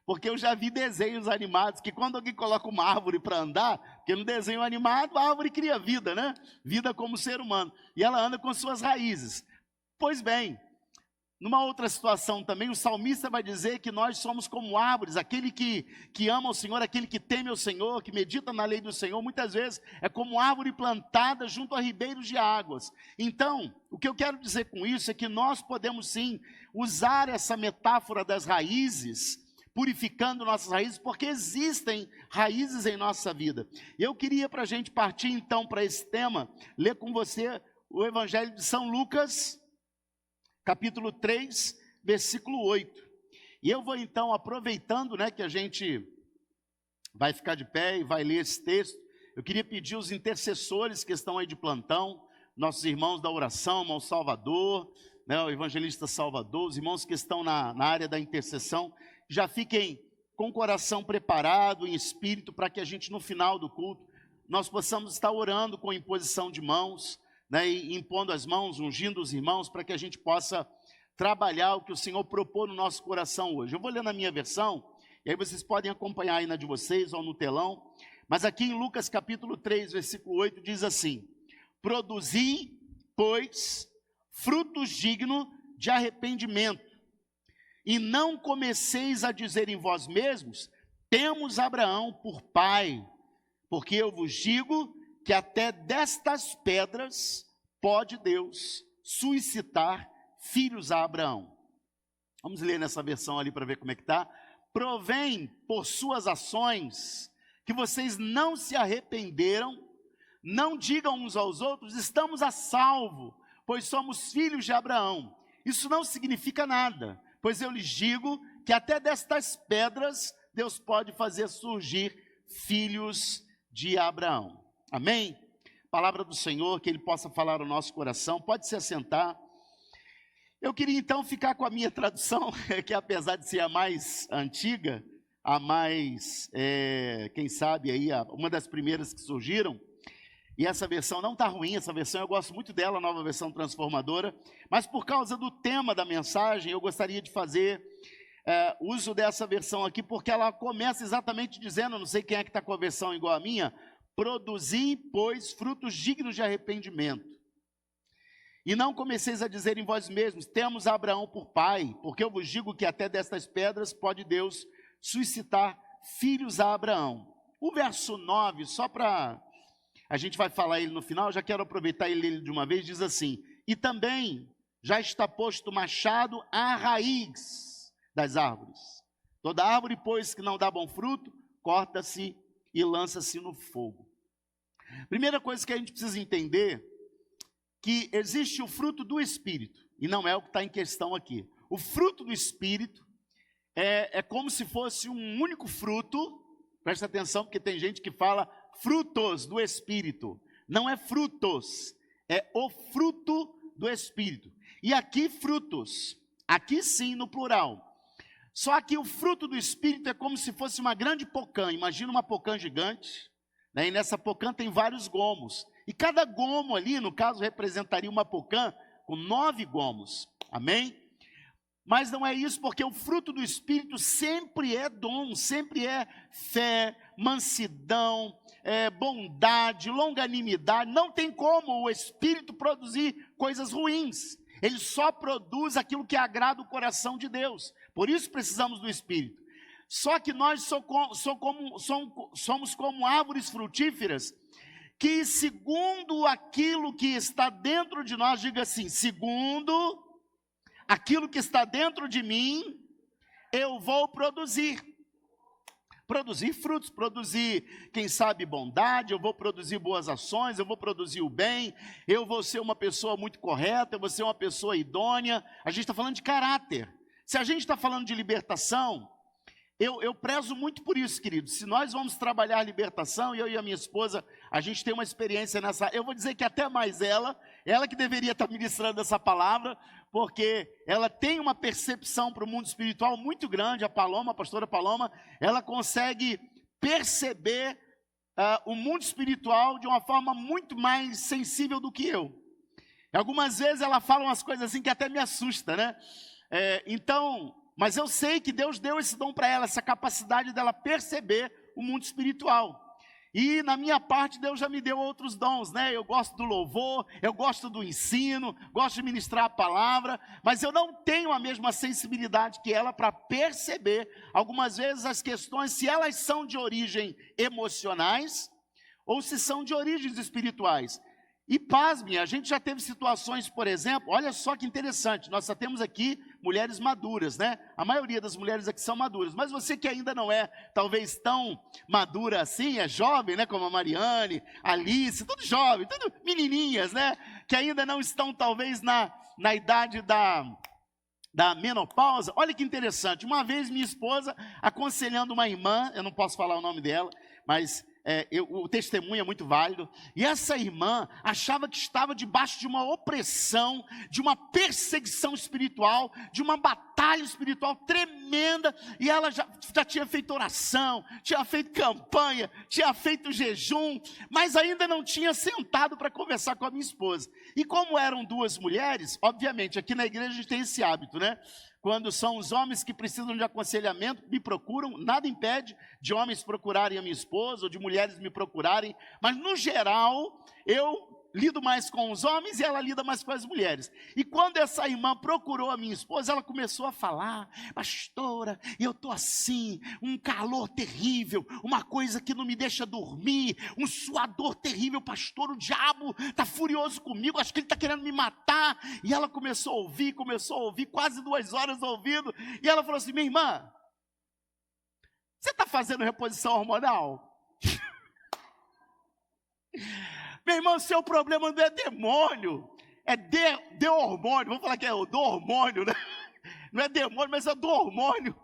Porque eu já vi desenhos animados que quando alguém coloca uma árvore para andar, porque no desenho animado a árvore cria vida, né? Vida como ser humano. E ela anda com suas raízes. Pois bem, numa outra situação também, o salmista vai dizer que nós somos como árvores, aquele que ama o Senhor, aquele que teme o Senhor, que medita na lei do Senhor, muitas vezes é como árvore plantada junto a ribeiros de águas. Então, o que eu quero dizer com isso é que nós podemos sim usar essa metáfora das raízes, purificando nossas raízes, porque existem raízes em nossa vida. Eu queria para a gente partir então para esse tema, ler com você o Evangelho de São Lucas, capítulo 3, versículo 8. E eu vou então, aproveitando, né, que a gente vai ficar de pé e vai ler esse texto, eu queria pedir os intercessores que estão aí de plantão, nossos irmãos da oração, irmão Salvador, né, o evangelista Salvador, os irmãos que estão na área da intercessão, já fiquem com o coração preparado, em espírito, para que a gente no final do culto, nós possamos estar orando com imposição de mãos, né, e impondo as mãos, ungindo os irmãos, para que a gente possa trabalhar o que o Senhor propôs no nosso coração hoje. Eu vou ler na minha versão, e aí vocês podem acompanhar aí na de vocês ou no telão, mas aqui em Lucas capítulo 3, versículo 8, diz assim: produzi, pois, frutos dignos de arrependimento, e não comeceis a dizer em vós mesmos, temos Abraão por pai, porque eu vos digo que até destas pedras pode Deus suscitar filhos a Abraão. Vamos ler nessa versão ali para ver como é que está. Provém por suas ações que vocês não se arrependeram, não digam uns aos outros, estamos a salvo, pois somos filhos de Abraão. Isso não significa nada, pois eu lhes digo que até destas pedras Deus pode fazer surgir filhos de Abraão. Amém? Palavra do Senhor, que Ele possa falar ao nosso coração. Pode se assentar. Eu queria então ficar com a minha tradução, que apesar de ser a mais antiga, a mais, quem sabe aí, uma das primeiras que surgiram, e essa versão não está ruim, essa versão eu gosto muito dela, a nova versão transformadora, mas por causa do tema da mensagem, eu gostaria de fazer uso dessa versão aqui, porque ela começa exatamente dizendo, não sei quem é que está com a versão igual a minha, produzi, pois, frutos dignos de arrependimento. E não comeceis a dizer em vós mesmos, temos Abraão por pai, porque eu vos digo que até destas pedras pode Deus suscitar filhos a Abraão. O verso 9, só para a gente vai falar ele no final, já quero aproveitar e ler ele de uma vez, diz assim: e também já está posto machado à raiz das árvores. Toda árvore, pois, que não dá bom fruto, corta-se e lança-se no fogo. Primeira coisa que a gente precisa entender, que existe o fruto do Espírito, e não é o que está em questão aqui. O fruto do Espírito é como se fosse um único fruto, presta atenção, porque tem gente que fala frutos do Espírito. Não é frutos, é o fruto do Espírito. E aqui frutos, aqui sim no plural. Só que o fruto do Espírito é como se fosse uma grande pocã. Imagina uma pocã gigante, né? E nessa pocã tem vários gomos. E cada gomo ali, no caso, representaria uma pocã com 9 gomos. Amém? Mas não é isso, porque o fruto do Espírito sempre é dom, sempre é fé, mansidão, bondade, longanimidade. Não tem como o Espírito produzir coisas ruins. Ele só produz aquilo que agrada o coração de Deus. Por isso precisamos do Espírito. Só que nós somos como árvores frutíferas, que segundo aquilo que está dentro de nós, diga assim, segundo aquilo que está dentro de mim, eu vou produzir frutos, produzir, quem sabe, bondade, eu vou produzir boas ações, eu vou produzir o bem, eu vou ser uma pessoa muito correta, eu vou ser uma pessoa idônea. A gente está falando de caráter. Se a gente está falando de libertação, eu prezo muito por isso, queridos. Se nós vamos trabalhar a libertação, eu e a minha esposa, a gente tem uma experiência nessa. Eu vou dizer que até mais ela que deveria estar ministrando essa palavra, porque ela tem uma percepção para o mundo espiritual muito grande. A pastora Paloma, ela consegue perceber o mundo espiritual de uma forma muito mais sensível do que eu. Algumas vezes ela fala umas coisas assim que até me assusta, né? Mas eu sei que Deus deu esse dom para ela, essa capacidade dela perceber o mundo espiritual. E na minha parte, Deus já me deu outros dons, né? Eu gosto do louvor, eu gosto do ensino, gosto de ministrar a palavra, mas eu não tenho a mesma sensibilidade que ela para perceber, algumas vezes, as questões, se elas são de origem emocionais ou se são de origens espirituais. E pasmem, a gente já teve situações, por exemplo, olha só que interessante, nós só temos aqui mulheres maduras, né? A maioria das mulheres aqui são maduras, mas você que ainda não é, talvez, tão madura assim, é jovem, né? Como a Mariane, a Alice, tudo jovem, tudo menininhas, né? Que ainda não estão, talvez, na idade da menopausa. Olha que interessante, uma vez minha esposa, aconselhando uma irmã, eu não posso falar o nome dela, mas o testemunho é muito válido, e essa irmã achava que estava debaixo de uma opressão, de uma perseguição espiritual, de uma batalha espiritual tremenda, e ela já tinha feito oração, tinha feito campanha, tinha feito jejum, mas ainda não tinha sentado para conversar com a minha esposa. E como eram duas mulheres, obviamente, aqui na igreja a gente tem esse hábito, né? Quando são os homens que precisam de aconselhamento, me procuram, nada impede de homens procurarem a minha esposa, ou de mulheres me procurarem, mas no geral, eu lido mais com os homens e ela lida mais com as mulheres. E quando essa irmã procurou a minha esposa, ela começou a falar: pastora, eu estou assim, um calor terrível, uma coisa que não me deixa dormir, um suador terrível, pastor, o diabo está furioso comigo, acho que ele está querendo me matar. E ela começou a ouvir, quase 2 horas ouvindo, e ela falou assim: minha irmã, você está fazendo reposição hormonal? Meu irmão, seu problema não é demônio, é de hormônio. Vamos falar que é do hormônio, né? Não é demônio, mas é do hormônio.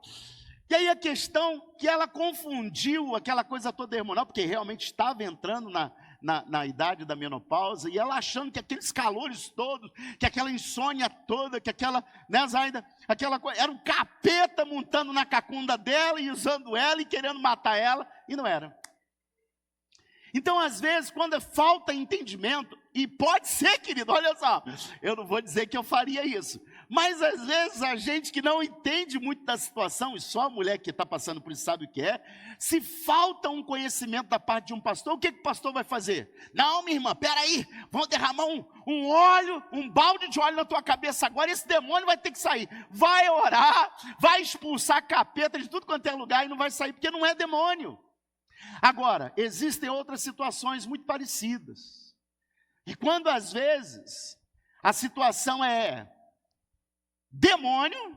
E aí a questão que ela confundiu aquela coisa toda hormonal, porque realmente estava entrando na idade da menopausa, e ela achando que aqueles calores todos, que aquela insônia toda, que aquela coisa, era um capeta montando na cacunda dela e usando ela e querendo matar ela, e não era. Então, às vezes, quando falta entendimento, e pode ser, querido, olha só, eu não vou dizer que eu faria isso, mas às vezes a gente que não entende muito da situação, e só a mulher que está passando por isso sabe o que é, se falta um conhecimento da parte de um pastor, o que o pastor vai fazer? Não, minha irmã, peraí, vamos derramar um óleo, um balde de óleo na tua cabeça agora, esse demônio vai ter que sair. Vai orar, vai expulsar capeta de tudo quanto é lugar e não vai sair, porque não é demônio. Agora, existem outras situações muito parecidas. E quando às vezes a situação é demônio,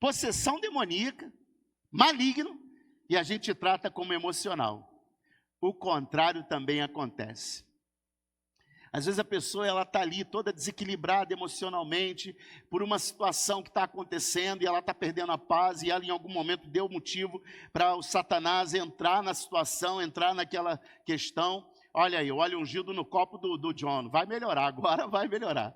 possessão demoníaca, maligno, e a gente trata como emocional. O contrário também acontece. Às vezes a pessoa está ali toda desequilibrada emocionalmente por uma situação que está acontecendo e ela está perdendo a paz, e ela em algum momento deu motivo para o Satanás entrar na situação, entrar naquela questão. Olha aí, o óleo ungido no copo do John, vai melhorar, agora vai melhorar.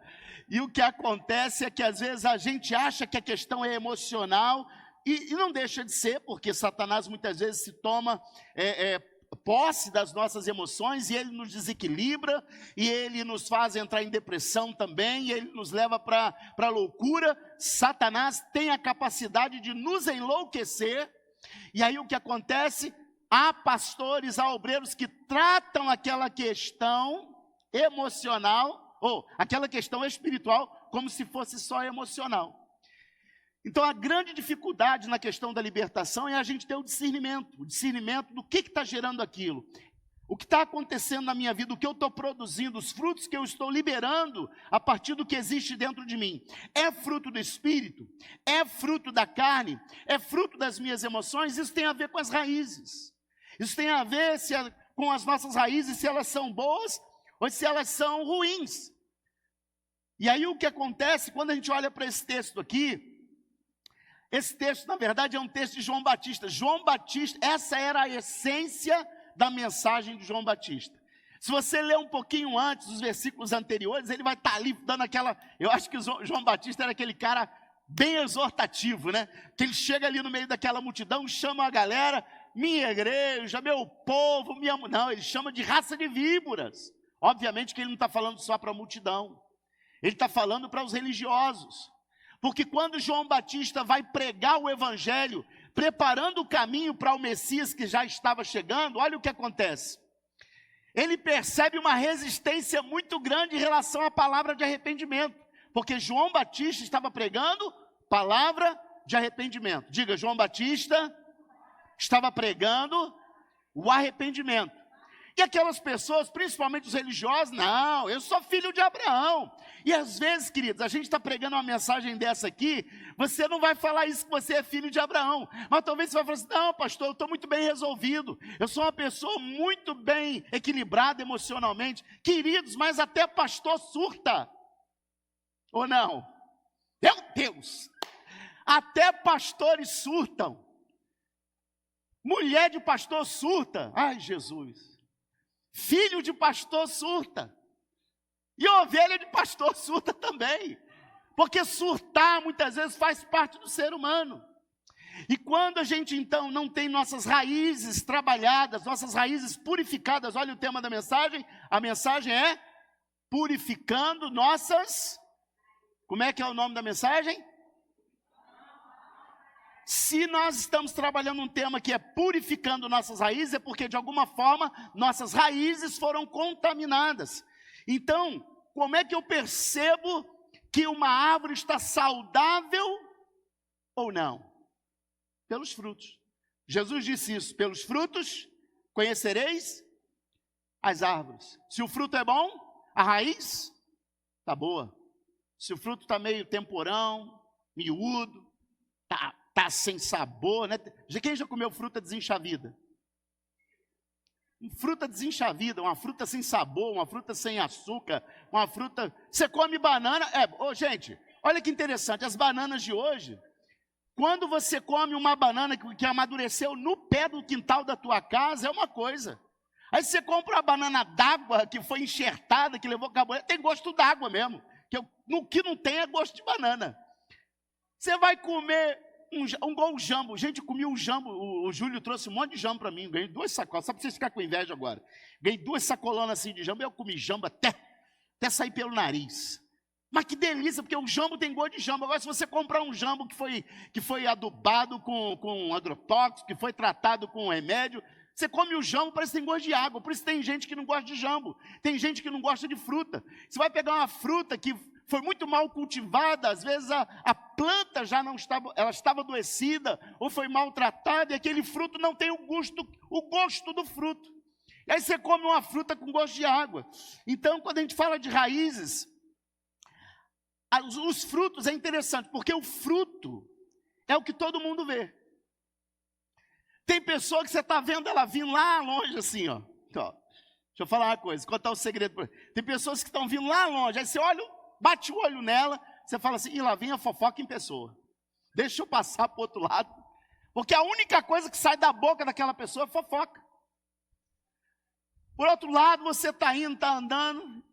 E o que acontece é que às vezes a gente acha que a questão é emocional, e não deixa de ser, porque Satanás muitas vezes se toma posse das nossas emoções, e ele nos desequilibra, e ele nos faz entrar em depressão também, e ele nos leva para a loucura. Satanás tem a capacidade de nos enlouquecer, e aí o que acontece? Há pastores, há obreiros que tratam aquela questão emocional, ou aquela questão espiritual, como se fosse só emocional. Então, a grande dificuldade na questão da libertação é a gente ter o discernimento do que está gerando aquilo. O que está acontecendo na minha vida, o que eu estou produzindo, os frutos que eu estou liberando a partir do que existe dentro de mim. É fruto do Espírito? É fruto da carne? É fruto das minhas emoções? Isso tem a ver com as raízes. Isso tem a ver com as nossas raízes, se elas são boas ou se elas são ruins. E aí o que acontece quando a gente olha para esse texto aqui, esse texto na verdade é um texto de João Batista. João Batista, essa era a essência da mensagem de João Batista. Se você ler um pouquinho antes, os versículos anteriores, ele vai estar ali dando aquela... Eu acho que o João Batista era aquele cara bem exortativo, né? Que ele chega ali no meio daquela multidão, chama a galera, minha igreja, meu povo, minha... Não, ele chama de raça de víboras. Obviamente que ele não está falando só para a multidão. Ele está falando para os religiosos. Porque quando João Batista vai pregar o evangelho, preparando o caminho para o Messias que já estava chegando, olha o que acontece. Ele percebe uma resistência muito grande em relação à palavra de arrependimento. Porque João Batista estava pregando palavra de arrependimento. Diga, João Batista estava pregando o arrependimento. E aquelas pessoas, principalmente os religiosos, não, eu sou filho de Abraão. E às vezes, queridos, a gente está pregando uma mensagem dessa aqui, você não vai falar isso que você é filho de Abraão. Mas talvez você vai falar assim, não pastor, eu estou muito bem resolvido. Eu sou uma pessoa muito bem equilibrada emocionalmente. Queridos, mas até pastor surta. Ou não? Meu Deus! Até pastores surtam. Mulher de pastor surta. Ai, Jesus! Filho de pastor surta. E ovelha de pastor surta também. Porque surtar muitas vezes faz parte do ser humano. E quando a gente então não tem nossas raízes trabalhadas, nossas raízes purificadas, olha o tema da mensagem, a mensagem é purificando nossas... Como é que é o nome da mensagem? Se nós estamos trabalhando um tema que é purificando nossas raízes, é porque de alguma forma nossas raízes foram contaminadas. Então, como é que eu percebo que uma árvore está saudável ou não? Pelos frutos. Jesus disse isso, pelos frutos conhecereis as árvores. Se o fruto é bom, a raiz está boa. Se o fruto está meio temporão, miúdo, está sem sabor, né? Quem já comeu fruta desenchavida? Fruta desenchavida, uma fruta sem sabor, uma fruta sem açúcar, uma fruta... Você come banana... gente, olha que interessante, as bananas de hoje, quando você come uma banana que amadureceu no pé do quintal da tua casa, é uma coisa. Aí você compra uma banana d'água que foi enxertada, que levou carboidrato, tem gosto d'água mesmo. O que não tem é gosto de banana. Você vai comer um gol jambo. Gente, comi um jambo. O Júlio trouxe um monte de jambo para mim. Ganhei 2 sacolas. Só para vocês ficarem com inveja agora. Ganhei 2 sacolonas assim de jambo. Eu comi jambo até sair pelo nariz. Mas que delícia, porque o jambo tem gosto de jambo. Agora, se você comprar um jambo que foi adubado com agrotóxico, que foi tratado com remédio, você come o jambo, parece que tem gosto de água. Por isso tem gente que não gosta de jambo. Tem gente que não gosta de fruta. Você vai pegar uma fruta que foi muito mal cultivada, às vezes a planta já não estava, ela estava adoecida, ou foi maltratada, e aquele fruto não tem o gosto do fruto. E aí você come uma fruta com gosto de água. Então, quando a gente fala de raízes, os frutos é interessante, porque o fruto é o que todo mundo vê. Tem pessoa que você está vendo ela vir lá longe assim, ó. Deixa eu falar uma coisa, contar um segredo. Tem pessoas que estão vindo lá longe, aí você olha, bate o olho nela, você fala assim, e lá vem a fofoca em pessoa. Deixa eu passar para o outro lado. Porque a única coisa que sai da boca daquela pessoa é fofoca. Por outro lado, você está indo, está andando,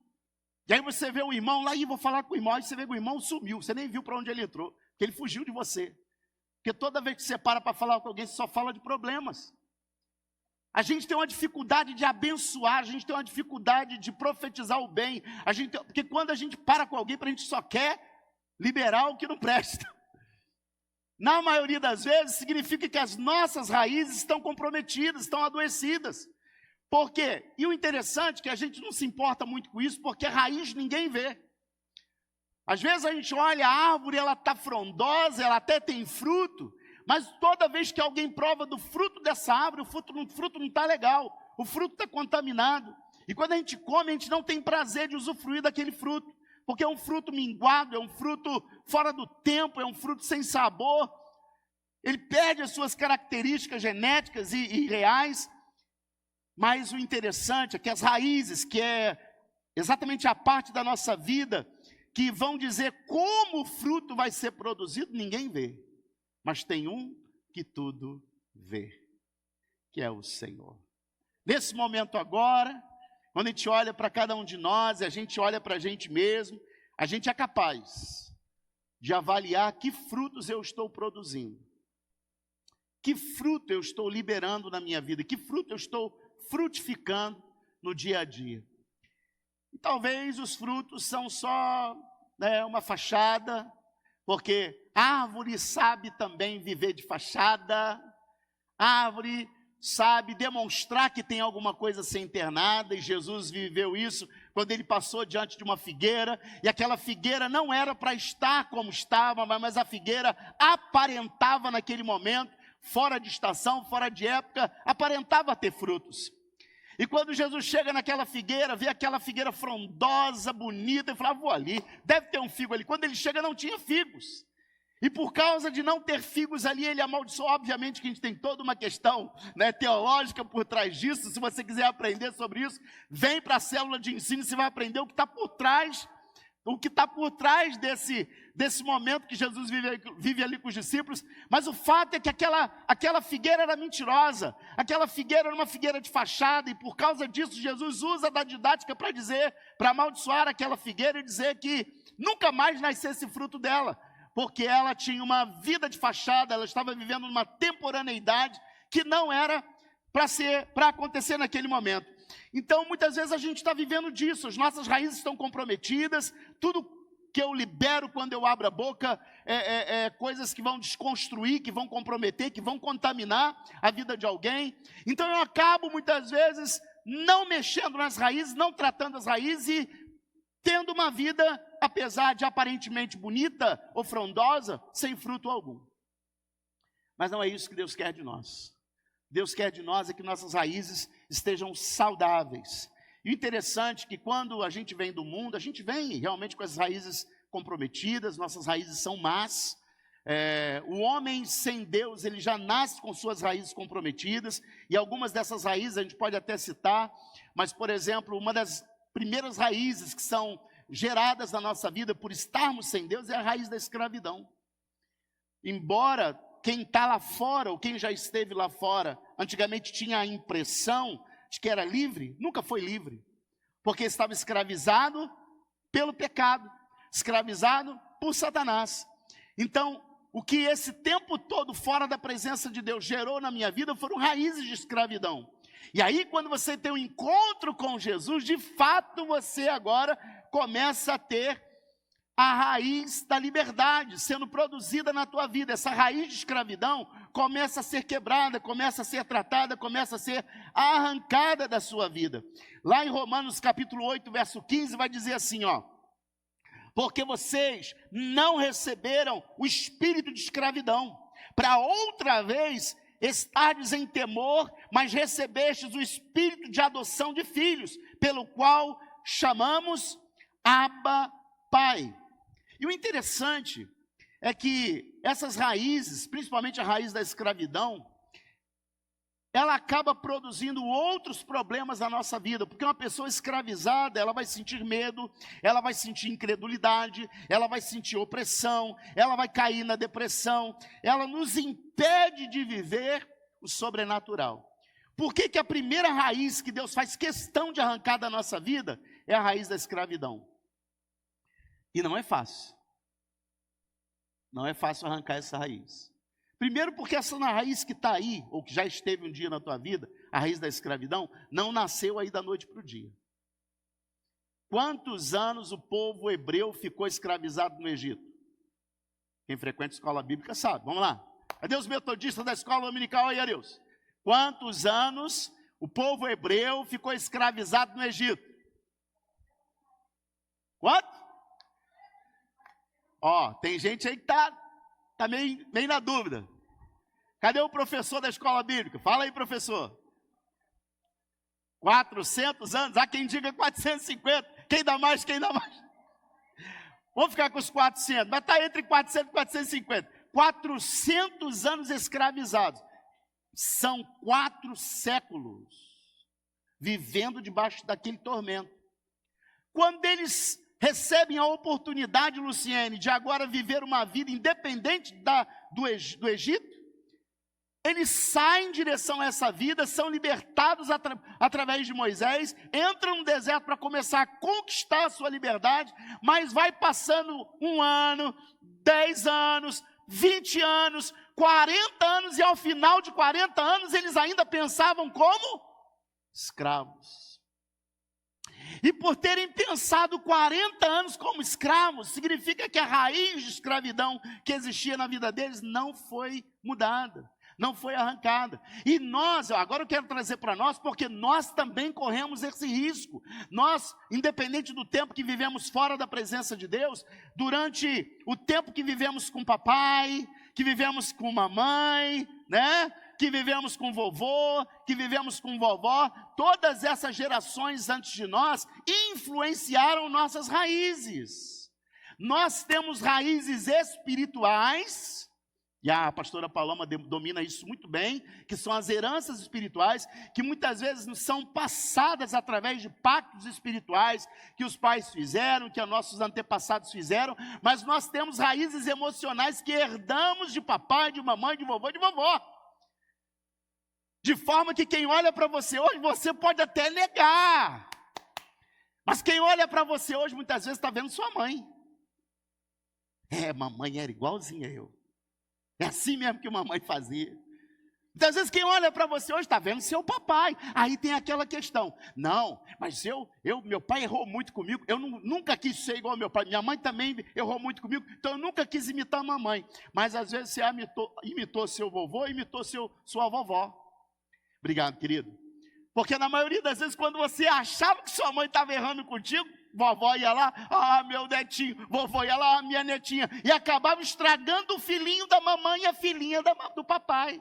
e aí você vê um irmão lá, e vou falar com o irmão, aí você vê que o irmão sumiu, você nem viu para onde ele entrou, porque ele fugiu de você. Porque toda vez que você para falar com alguém, você só fala de problemas. A gente tem uma dificuldade de abençoar, a gente tem uma dificuldade de profetizar o bem. Porque quando a gente para com alguém, a gente só quer liberar o que não presta. Na maioria das vezes, significa que as nossas raízes estão comprometidas, estão adoecidas. Por quê? E o interessante é que a gente não se importa muito com isso, porque a raiz ninguém vê. Às vezes a gente olha a árvore, ela está frondosa, ela até tem fruto, mas toda vez que alguém prova do fruto dessa árvore, o fruto não está legal, o fruto está contaminado. E quando a gente come, a gente não tem prazer de usufruir daquele fruto, porque é um fruto minguado, é um fruto fora do tempo, é um fruto sem sabor. Ele perde as suas características genéticas e reais. Mas o interessante é que as raízes, que é exatamente a parte da nossa vida, que vão dizer como o fruto vai ser produzido, ninguém vê. Mas tem um que tudo vê, que é o Senhor. Nesse momento agora, quando a gente olha para cada um de nós, a gente olha para a gente mesmo, a gente é capaz de avaliar que frutos eu estou produzindo. Que fruto eu estou liberando na minha vida, que fruto eu estou frutificando no dia a dia. E talvez os frutos são só uma fachada, porque a árvore sabe também viver de fachada, a árvore sabe demonstrar que tem alguma coisa a ser internada, e Jesus viveu isso quando ele passou diante de uma figueira, e aquela figueira não era para estar como estava, mas a figueira aparentava naquele momento, fora de estação, fora de época, aparentava ter frutos. E quando Jesus chega naquela figueira, vê aquela figueira frondosa, bonita, ele fala, vou ali, deve ter um figo ali. Quando ele chega, não tinha figos. E por causa de não ter figos ali, ele amaldiçoou. Obviamente que a gente tem toda uma questão teológica por trás disso. Se você quiser aprender sobre isso, vem para a célula de ensino, você vai aprender o que está por trás, desse momento que Jesus vive ali com os discípulos. Mas o fato é que aquela figueira era mentirosa, aquela figueira era uma figueira de fachada, e por causa disso Jesus usa da didática para amaldiçoar aquela figueira e dizer que nunca mais nascesse fruto dela, porque ela tinha uma vida de fachada, ela estava vivendo numa temporaneidade que não era para acontecer naquele momento. Então, muitas vezes a gente está vivendo disso, as nossas raízes estão comprometidas, tudo que eu libero quando eu abro a boca é coisas que vão desconstruir, que vão comprometer, que vão contaminar a vida de alguém. Então eu acabo muitas vezes não mexendo nas raízes, não tratando as raízes e tendo uma vida, apesar de aparentemente bonita ou frondosa, sem fruto algum. Mas não é isso que Deus quer de nós. Deus quer de nós é que nossas raízes estejam saudáveis. E o interessante é que quando a gente vem do mundo, a gente vem realmente com as raízes comprometidas, nossas raízes são más. O homem sem Deus, ele já nasce com suas raízes comprometidas, e algumas dessas raízes a gente pode até citar, mas, por exemplo, uma das primeiras raízes que são geradas na nossa vida por estarmos sem Deus é a raiz da escravidão. Embora quem está lá fora, ou quem já esteve lá fora, antigamente tinha a impressão de que era livre, nunca foi livre, porque estava escravizado pelo pecado, escravizado por Satanás. Então, o que esse tempo todo fora da presença de Deus gerou na minha vida foram raízes de escravidão. E aí, quando você tem um encontro com Jesus, de fato você agora começa a ter a raiz da liberdade sendo produzida na tua vida. Essa raiz de escravidão começa a ser quebrada, começa a ser tratada, começa a ser arrancada da sua vida. Lá em Romanos capítulo 8, verso 15, vai dizer assim, porque vocês não receberam o espírito de escravidão, para outra vez estardes em temor, mas recebestes o espírito de adoção de filhos, pelo qual chamamos Abba, Pai. E o interessante é que essas raízes, principalmente a raiz da escravidão, ela acaba produzindo outros problemas na nossa vida, porque uma pessoa escravizada, ela vai sentir medo, ela vai sentir incredulidade, ela vai sentir opressão, ela vai cair na depressão, ela nos impede de viver o sobrenatural. Por que que a primeira raiz que Deus faz questão de arrancar da nossa vida é a raiz da escravidão? E não é fácil. Não é fácil arrancar essa raiz. Primeiro porque essa raiz que está aí, ou que já esteve um dia na tua vida, a raiz da escravidão, não nasceu aí da noite para o dia. Quantos anos o povo hebreu ficou escravizado no Egito? Quem frequenta a escola bíblica sabe. Vamos lá. Cadê os metodistas da escola dominical aí, Arius? Quantos anos o povo hebreu ficou escravizado no Egito? Quanto? Ó, tem gente aí que tá meio na dúvida. Cadê o professor da escola bíblica? Fala aí, professor. 400 anos, há quem diga 450. Quem dá mais, quem dá mais? Vamos ficar com os 400, mas está entre 400 e 450. 400 anos escravizados. São 4 séculos vivendo debaixo daquele tormento. Quando eles recebem a oportunidade, Luciene, de agora viver uma vida independente do Egito, eles saem em direção a essa vida, são libertados através de Moisés, entram no deserto para começar a conquistar a sua liberdade, mas vai passando 1 ano, 10 anos, 20 anos, 40 anos, e ao final de 40 anos eles ainda pensavam como escravos. E por terem pensado 40 anos como escravos, significa que a raiz de escravidão que existia na vida deles não foi mudada, não foi arrancada. E nós, agora eu quero trazer para nós, porque nós também corremos esse risco. Nós, independente do tempo que vivemos fora da presença de Deus, durante o tempo que vivemos com papai, que vivemos com mamãe, né? Que vivemos com vovô, que vivemos com vovó, todas essas gerações antes de nós influenciaram nossas raízes. Nós temos raízes espirituais, e a pastora Paloma domina isso muito bem, que são as heranças espirituais, que muitas vezes nos são passadas através de pactos espirituais que os pais fizeram, que os nossos antepassados fizeram, mas nós temos raízes emocionais que herdamos de papai, de mamãe, de vovô, de vovó. De forma que quem olha para você hoje, você pode até negar, mas quem olha para você hoje, muitas vezes está vendo sua mãe. Mamãe era igualzinha a eu. É assim mesmo que mamãe fazia. Muitas vezes quem olha para você hoje está vendo seu papai. Aí tem aquela questão. Não, mas meu pai errou muito comigo. Eu nunca quis ser igual ao meu pai. Minha mãe também errou muito comigo. Então eu nunca quis imitar a mamãe. Mas às vezes você imitou seu vovô, imitou sua vovó. Obrigado, querido. Porque na maioria das vezes, quando você achava que sua mãe estava errando contigo, vovó ia lá, meu netinho, vovó ia lá, minha netinha, e acabava estragando o filhinho da mamãe e a filhinha do papai.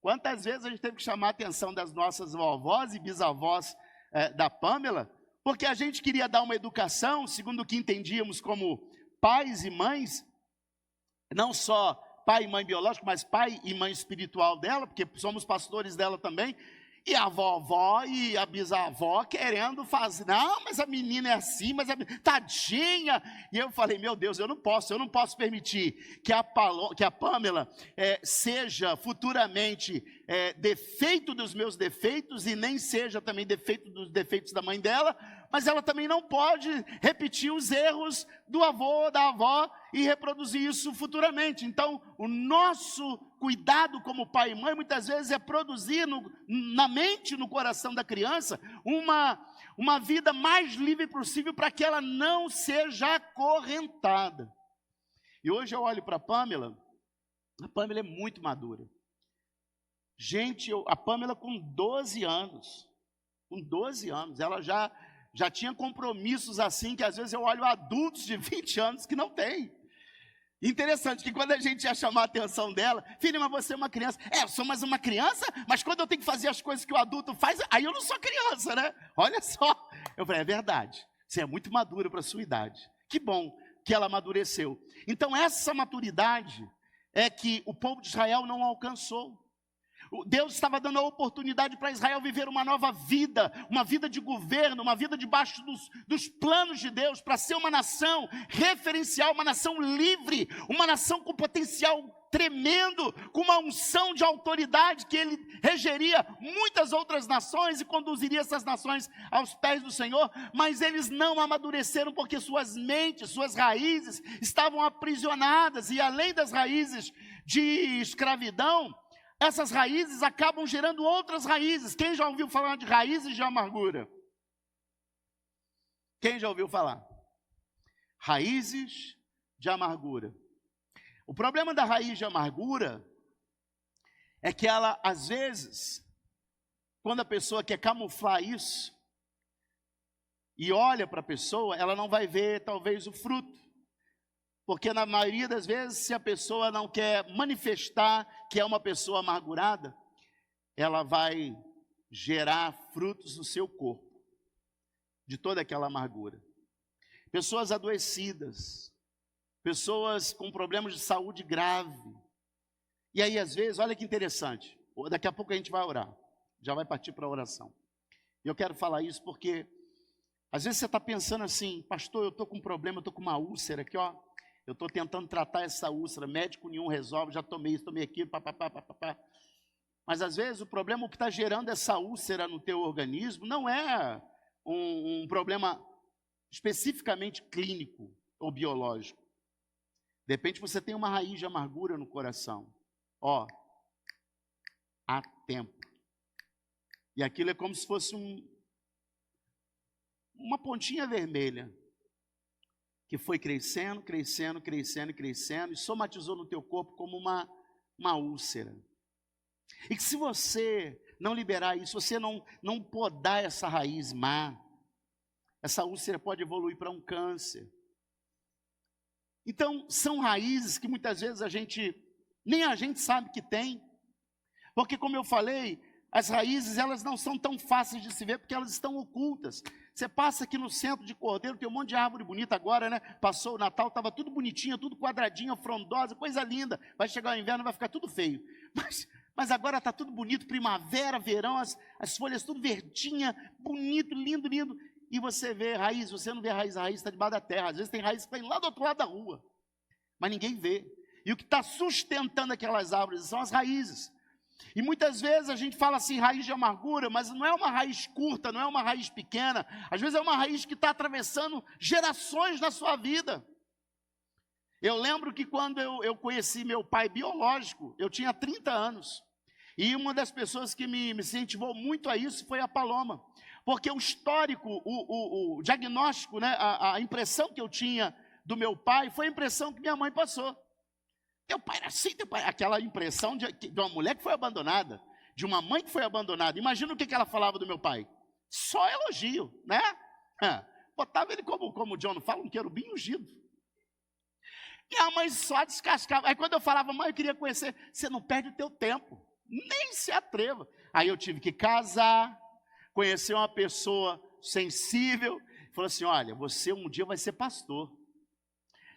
Quantas vezes a gente teve que chamar a atenção das nossas vovós e bisavós da Pâmela, porque a gente queria dar uma educação, segundo o que entendíamos como pais e mães, não só pai e mãe biológico, mas pai e mãe espiritual dela, porque somos pastores dela também. E a vovó e a bisavó querendo fazer, não, mas a menina é assim, tadinha. E eu falei, meu Deus, eu não posso permitir que a Pâmela seja futuramente defeito dos meus defeitos, e nem seja também defeito dos defeitos da mãe dela, mas ela também não pode repetir os erros do avô, da avó, e reproduzir isso futuramente. Então, o nosso cuidado como pai e mãe, muitas vezes, é produzir na mente, no coração da criança, uma vida mais livre possível, para que ela não seja acorrentada. E hoje eu olho para a Pâmela é muito madura. Gente, a Pâmela com 12 anos, ela já tinha compromissos assim, que às vezes eu olho adultos de 20 anos que não tem. Interessante que quando a gente ia chamar a atenção dela, filha, mas você é uma criança. Eu sou mais uma criança, mas quando eu tenho que fazer as coisas que o adulto faz, aí eu não sou criança, né? Olha só. Eu falei, é verdade, você é muito madura para a sua idade. Que bom que ela amadureceu. Então essa maturidade é que o povo de Israel não alcançou. Deus estava dando a oportunidade para Israel viver uma nova vida, uma vida de governo, uma vida debaixo dos planos de Deus, para ser uma nação referencial, uma nação livre, uma nação com potencial tremendo, com uma unção de autoridade, que ele regeria muitas outras nações e conduziria essas nações aos pés do Senhor. Mas eles não amadureceram, porque suas mentes, suas raízes estavam aprisionadas, e além das raízes de escravidão, essas raízes acabam gerando outras raízes. Quem já ouviu falar de raízes de amargura? Quem já ouviu falar? Raízes de amargura. O problema da raiz de amargura é que ela, às vezes, quando a pessoa quer camuflar isso e olha para a pessoa, ela não vai ver talvez o fruto. Porque na maioria das vezes, se a pessoa não quer manifestar que é uma pessoa amargurada, ela vai gerar frutos no seu corpo, de toda aquela amargura. Pessoas adoecidas, pessoas com problemas de saúde grave. E aí, às vezes, olha que interessante, daqui a pouco a gente vai orar, já vai partir para a oração. E eu quero falar isso porque, às vezes você está pensando assim, pastor, eu estou com um problema, eu estou com uma úlcera aqui, ó. Eu estou tentando tratar essa úlcera, médico nenhum resolve, já tomei isso, tomei aquilo, papapá. Mas às vezes o problema, o que está gerando essa úlcera no teu organismo, não é um problema especificamente clínico ou biológico. De repente você tem uma raiz de amargura no coração. Ó, há tempo. E aquilo é como se fosse uma pontinha vermelha, que foi crescendo e somatizou no teu corpo como uma úlcera. E que se você não liberar isso, você não podar essa raiz má, essa úlcera pode evoluir para um câncer. Então, são raízes que muitas vezes nem a gente sabe que tem, porque como eu falei, as raízes elas não são tão fáceis de se ver, porque elas estão ocultas. Você passa aqui no centro de Cordeiro, tem um monte de árvore bonita agora, né? Passou o Natal, estava tudo bonitinho, tudo quadradinho, frondosa, coisa linda. Vai chegar o inverno, vai ficar tudo feio. Mas agora está tudo bonito, primavera, verão, as folhas tudo verdinha, bonito, lindo, lindo. E você vê raiz, você não vê raiz, a raiz está debaixo da terra. Às vezes tem raiz que está lá do outro lado da rua, mas ninguém vê. E o que está sustentando aquelas árvores são as raízes. E muitas vezes a gente fala assim, raiz de amargura, mas não é uma raiz curta, não é uma raiz pequena. Às vezes é uma raiz que está atravessando gerações na sua vida. Eu lembro que quando eu conheci meu pai biológico, eu tinha 30 anos. E uma das pessoas que me incentivou muito a isso foi a Paloma. Porque o histórico, o diagnóstico, né, a impressão que eu tinha do meu pai foi a impressão que minha mãe passou. Teu pai era assim, aquela impressão de uma mulher que foi abandonada, de uma mãe que foi abandonada. Imagina o que ela falava do meu pai. Só elogio, né? Botava ele como o John fala, um querubim ungido. Minha mãe só descascava. Aí quando eu falava, mãe, eu queria conhecer, você não perde o teu tempo, nem se atreva. Aí eu tive que casar, conhecer uma pessoa sensível, falou assim, olha, você um dia vai ser pastor.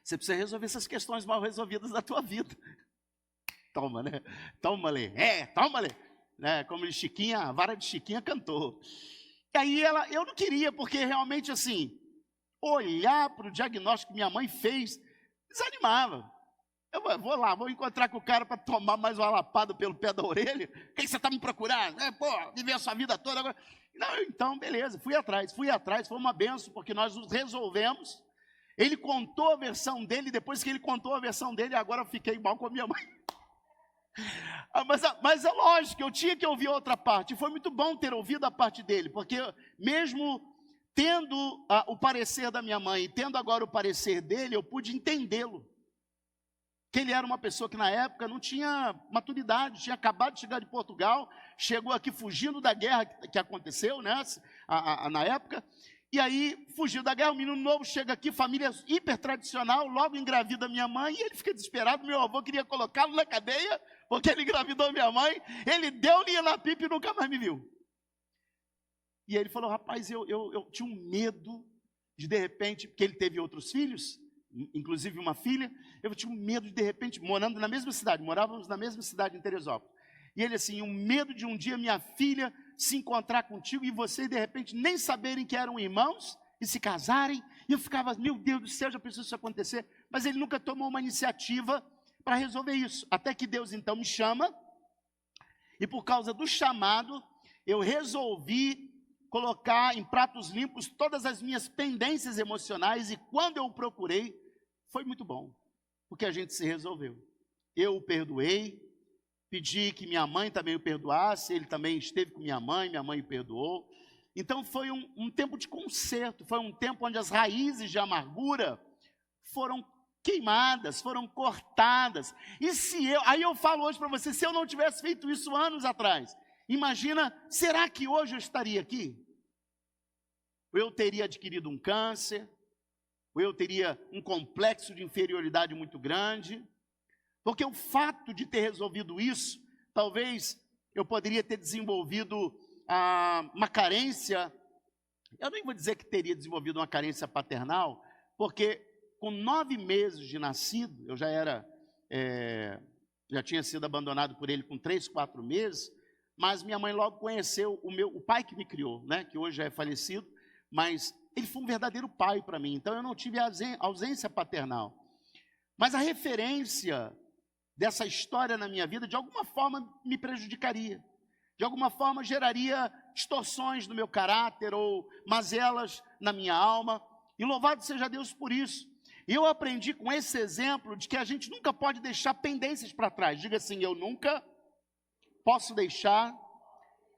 Você precisa resolver essas questões mal resolvidas da tua vida. Toma, né? Toma-lhe. Toma-lhe. Né? Como Chiquinha, a vara de Chiquinha cantou. E aí eu não queria, porque realmente assim, olhar para o diagnóstico que minha mãe fez, desanimava. Eu vou lá, vou encontrar com o cara para tomar mais uma lapada pelo pé da orelha. O que você está me procurando? Viver a sua vida toda agora. Não, então, beleza, fui atrás, foi uma benção, porque nós nos resolvemos. Ele contou a versão dele, depois que ele contou a versão dele, agora eu fiquei mal com a minha mãe. Mas é lógico, eu tinha que ouvir outra parte. Foi muito bom ter ouvido a parte dele, porque mesmo tendo o parecer da minha mãe e tendo agora o parecer dele, eu pude entendê-lo. Que ele era uma pessoa que na época não tinha maturidade, tinha acabado de chegar de Portugal, chegou aqui fugindo da guerra que aconteceu, né, na época. E aí, fugiu da guerra, o menino novo chega aqui, família hiper tradicional, logo engravida minha mãe, e ele fica desesperado, meu avô queria colocá-lo na cadeia, porque ele engravidou minha mãe, ele deu linha na pipa e nunca mais me viu. E ele falou, rapaz, eu tinha um medo de repente, porque ele teve outros filhos, inclusive uma filha, eu tinha um medo de repente, morando na mesma cidade, morávamos na mesma cidade em Teresópolis, e ele assim, um medo de um dia minha filha se encontrar contigo e vocês de repente nem saberem que eram irmãos e se casarem, e eu ficava, meu Deus do céu, já pensou isso acontecer, mas ele nunca tomou uma iniciativa para resolver isso, até que Deus então me chama, e por causa do chamado, eu resolvi colocar em pratos limpos todas as minhas pendências emocionais, e quando eu o procurei, foi muito bom, porque a gente se resolveu, eu o perdoei, pedi que minha mãe também o perdoasse, ele também esteve com minha mãe o perdoou. Então foi um tempo de conserto, foi um tempo onde as raízes de amargura foram queimadas, foram cortadas. E aí eu falo hoje para você, se eu não tivesse feito isso anos atrás, imagina, será que hoje eu estaria aqui? Eu teria adquirido um câncer, ou eu teria um complexo de inferioridade muito grande, porque o fato de ter resolvido isso, talvez eu poderia ter desenvolvido uma carência. Eu nem vou dizer que teria desenvolvido uma carência paternal, porque com 9 meses de nascido, eu já tinha sido abandonado por ele com 3, 4 meses, mas minha mãe logo conheceu o pai que me criou, né, que hoje já é falecido, mas ele foi um verdadeiro pai para mim, então eu não tive ausência paternal. Mas a referência dessa história na minha vida, de alguma forma me prejudicaria, de alguma forma geraria distorções no meu caráter ou mazelas na minha alma, e louvado seja Deus por isso. E eu aprendi com esse exemplo de que a gente nunca pode deixar pendências para trás. Diga assim: eu nunca posso deixar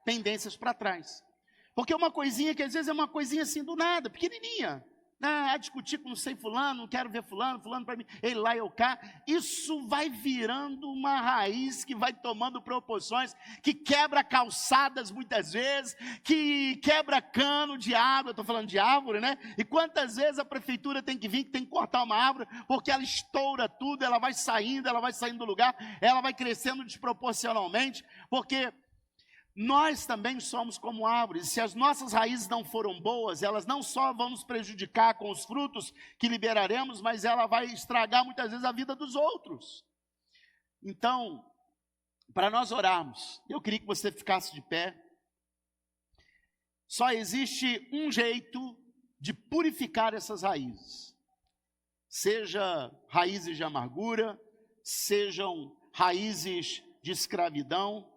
pendências para trás. Porque é uma coisinha que às vezes é uma coisinha assim do nada, pequenininha. A discutir com não sei fulano, não quero ver fulano para mim, ele lá, eu cá. Isso vai virando uma raiz que vai tomando proporções, que quebra calçadas muitas vezes, que quebra cano de água. Eu estou falando de árvore, né? E quantas vezes a prefeitura tem que vir, que tem que cortar uma árvore, porque ela estoura tudo, ela vai saindo do lugar, ela vai crescendo desproporcionalmente, porque nós também somos como árvores. Se as nossas raízes não foram boas, elas não só vão nos prejudicar com os frutos que liberaremos, mas ela vai estragar muitas vezes a vida dos outros. Então, para nós orarmos, eu queria que você ficasse de pé. Só existe um jeito de purificar essas raízes. Seja raízes de amargura, sejam raízes de escravidão,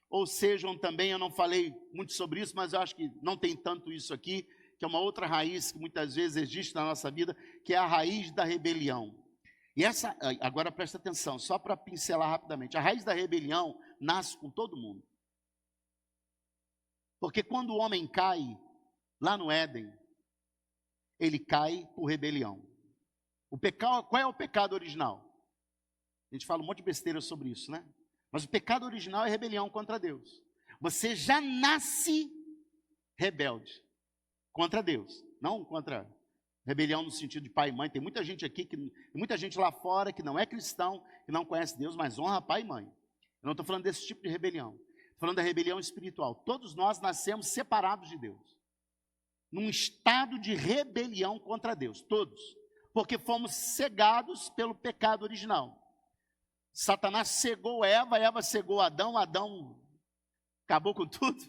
ou sejam também, eu não falei muito sobre isso, mas eu acho que não tem tanto isso aqui, que é uma outra raiz que muitas vezes existe na nossa vida, que é a raiz da rebelião. E essa, agora presta atenção, só para pincelar rapidamente, a raiz da rebelião nasce com todo mundo. Porque quando o homem cai, lá no Éden, ele cai por rebelião. Qual é o pecado original? A gente fala um monte de besteira sobre isso, né? Mas o pecado original é rebelião contra Deus. Você já nasce rebelde contra Deus, não contra rebelião no sentido de pai e mãe. Tem muita gente aqui, muita gente lá fora que não é cristão, que não conhece Deus, mas honra pai e mãe. Eu não estou falando desse tipo de rebelião. Estou falando da rebelião espiritual. Todos nós nascemos separados de Deus, num estado de rebelião contra Deus, todos, porque fomos cegados pelo pecado original. Satanás cegou Eva cegou Adão acabou com tudo.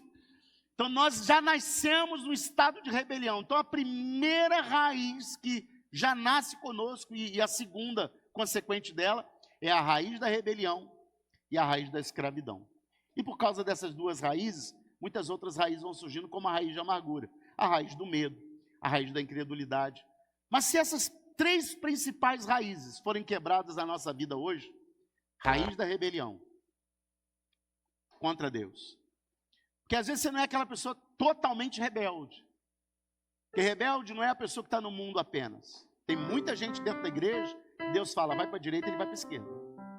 Então nós já nascemos no estado de rebelião. Então a primeira raiz que já nasce conosco, e a segunda consequente dela, é a raiz da rebelião e a raiz da escravidão. E por causa dessas duas raízes, muitas outras raízes vão surgindo, como a raiz da amargura, a raiz do medo, a raiz da incredulidade. Mas se essas 3 principais raízes forem quebradas na nossa vida hoje, raiz da rebelião contra Deus. Porque às vezes você não é aquela pessoa totalmente rebelde. Porque rebelde não é a pessoa que está no mundo apenas. Tem muita gente dentro da igreja, Deus fala, vai para a direita, ele vai para a esquerda.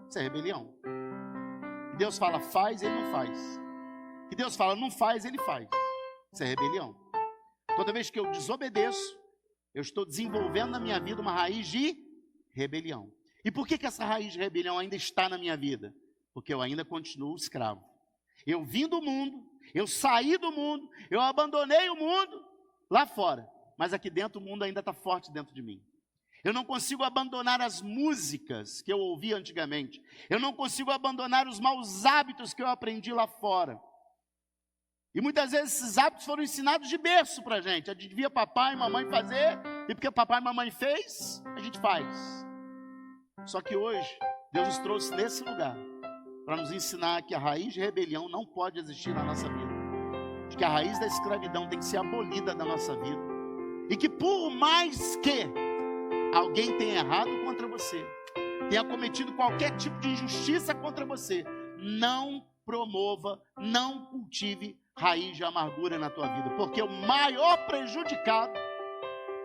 Isso é rebelião. E Deus fala, faz, ele não faz. E Deus fala, não faz, ele faz. Isso é rebelião. Toda vez que eu desobedeço, eu estou desenvolvendo na minha vida uma raiz de rebelião. E por que essa raiz de rebelião ainda está na minha vida? Porque eu ainda continuo escravo. Eu vim do mundo, eu saí do mundo, eu abandonei o mundo lá fora. Mas aqui dentro o mundo ainda está forte dentro de mim. Eu não consigo abandonar as músicas que eu ouvia antigamente. Eu não consigo abandonar os maus hábitos que eu aprendi lá fora. E muitas vezes esses hábitos foram ensinados de berço para a gente. A gente via papai e mamãe fazer, e porque papai e mamãe fez, a gente faz. Só que hoje, Deus nos trouxe nesse lugar para nos ensinar que a raiz de rebelião não pode existir na nossa vida. De que a raiz da escravidão tem que ser abolida da nossa vida. E que por mais que alguém tenha errado contra você, tenha cometido qualquer tipo de injustiça contra você, não promova, não cultive raiz de amargura na tua vida. Porque o maior prejudicado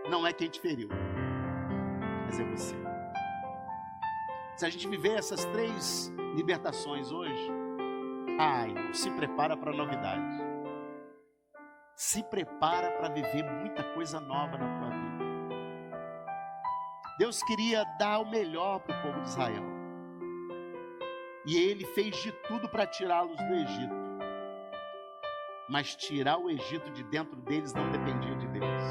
não é quem te feriu, mas é você. Se a gente viver essas 3 libertações hoje, se prepara para a novidade. Se prepara para viver muita coisa nova na tua vida. Deus queria dar o melhor para o povo de Israel. E Ele fez de tudo para tirá-los do Egito. Mas tirar o Egito de dentro deles não dependia de Deus.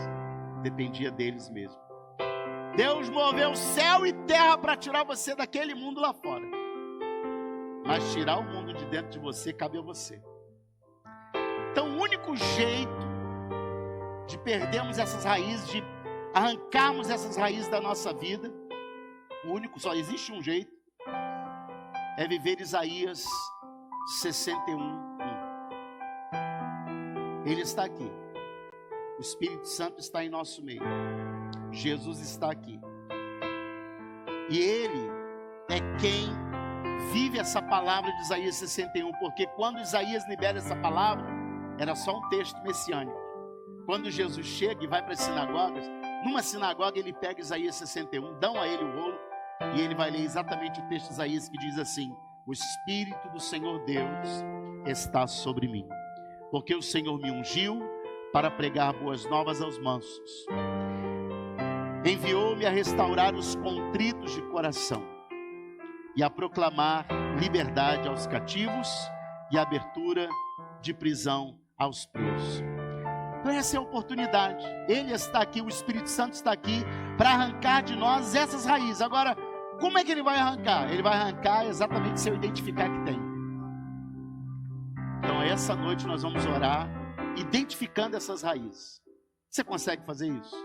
Dependia deles mesmos. Deus moveu céu e terra para tirar você daquele mundo lá fora. Mas tirar o mundo de dentro de você cabe a você. Então o único jeito de perdermos essas raízes, de arrancarmos essas raízes da nossa vida, só existe um jeito, é viver Isaías 61:1. Ele está aqui. O Espírito Santo está em nosso meio. Jesus está aqui. E Ele é quem vive essa palavra de Isaías 61, porque quando Isaías libera essa palavra, era só um texto messiânico. Quando Jesus chega e vai para as sinagogas, numa sinagoga ele pega Isaías 61, dão a ele o rolo, e ele vai ler exatamente o texto de Isaías que diz assim: o Espírito do Senhor Deus está sobre mim, porque o Senhor me ungiu para pregar boas novas aos mansos. Enviou-me a restaurar os contritos de coração e a proclamar liberdade aos cativos e abertura de prisão aos presos. Então essa é a oportunidade. Ele está aqui, o Espírito Santo está aqui para arrancar de nós essas raízes. Agora, como é que ele vai arrancar? Ele vai arrancar exatamente se eu identificar que tem. Então essa noite nós vamos orar identificando essas raízes. Você consegue fazer isso?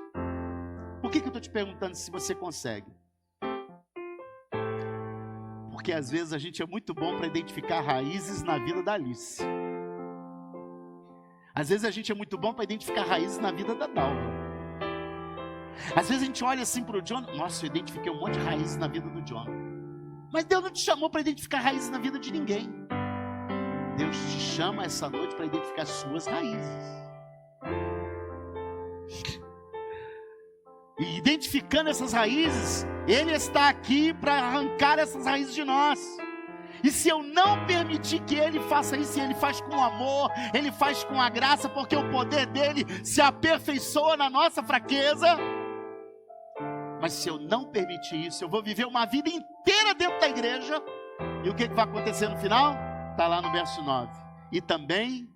Por que eu estou te perguntando se você consegue? Porque às vezes a gente é muito bom para identificar raízes na vida da Alice. Às vezes a gente é muito bom para identificar raízes na vida da Dalva. Às vezes a gente olha assim para o John, nossa, eu identifiquei um monte de raízes na vida do John. Mas Deus não te chamou para identificar raízes na vida de ninguém. Deus te chama essa noite para identificar as suas raízes. E identificando essas raízes, Ele está aqui para arrancar essas raízes de nós. E se eu não permitir que Ele faça isso, Ele faz com amor, Ele faz com a graça, porque o poder dEle se aperfeiçoa na nossa fraqueza. Mas se eu não permitir isso, eu vou viver uma vida inteira dentro da igreja. E o que vai acontecer no final? Está lá no verso 9. E também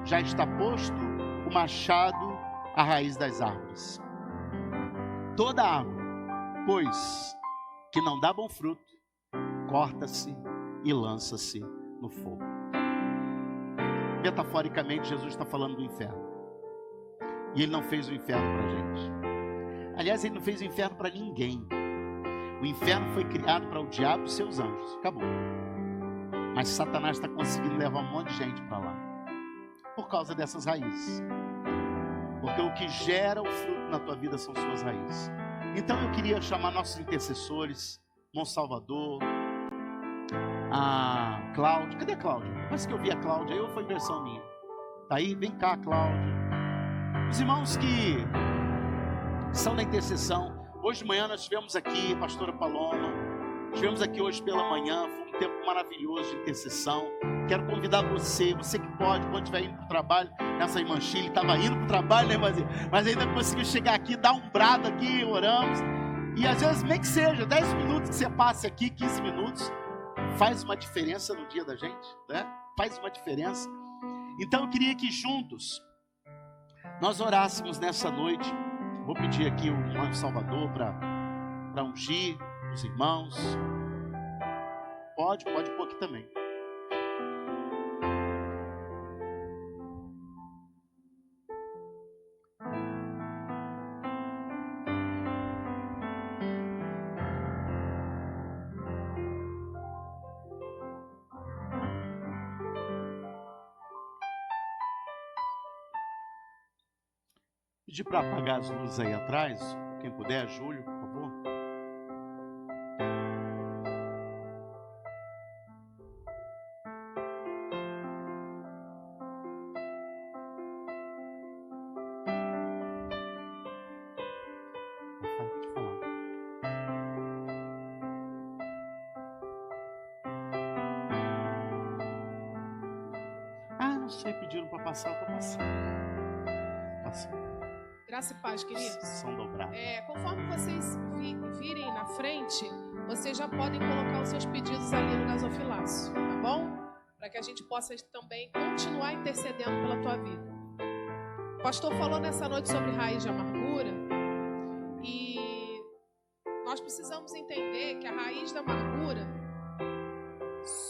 já está posto o machado à raiz das árvores. Toda árvore, pois, que não dá bom fruto, corta-se e lança-se no fogo. Metaforicamente, Jesus está falando do inferno. E Ele não fez o inferno para a gente. Aliás, Ele não fez o inferno para ninguém. O inferno foi criado para o diabo e seus anjos. Acabou. Mas Satanás está conseguindo levar um monte de gente para lá. Por causa dessas raízes. Porque o que gera o fruto na tua vida são suas raízes. Então eu queria chamar nossos intercessores, Irmão Salvador, a Cláudia. Cadê a Cláudia? Parece que eu vi a Cláudia aí, ou foi impressão minha? Tá aí? Vem cá, Cláudia. Os irmãos que são da intercessão. Hoje de manhã nós tivemos aqui a pastora Paloma. Estivemos aqui hoje pela manhã. Foi um tempo maravilhoso de intercessão. Quero convidar você que pode, quando estiver indo para o trabalho. Essa irmã Chile estava indo para o trabalho, né, mas ainda conseguiu chegar aqui, dar um brado aqui, oramos. E às vezes, nem que seja 10 minutos que você passe aqui, 15 minutos, faz uma diferença no dia da gente, né? Faz uma diferença. Então eu queria que juntos nós orássemos nessa noite. Vou pedir aqui o irmão Salvador para ungir os irmãos. Pode pôr aqui também. Pedir para apagar as luzes aí atrás, quem puder, Júlio, por favor. Pode falar. Ah, não sei, pediram para passar, eu vou passar. Passa. Graça e paz, queridos. São dobrados. Conforme vocês virem na frente, vocês já podem colocar os seus pedidos ali no gasofilaço, tá bom? Para que a gente possa também continuar intercedendo pela tua vida. O pastor falou nessa noite sobre raiz de amargura e nós precisamos entender que a raiz da amargura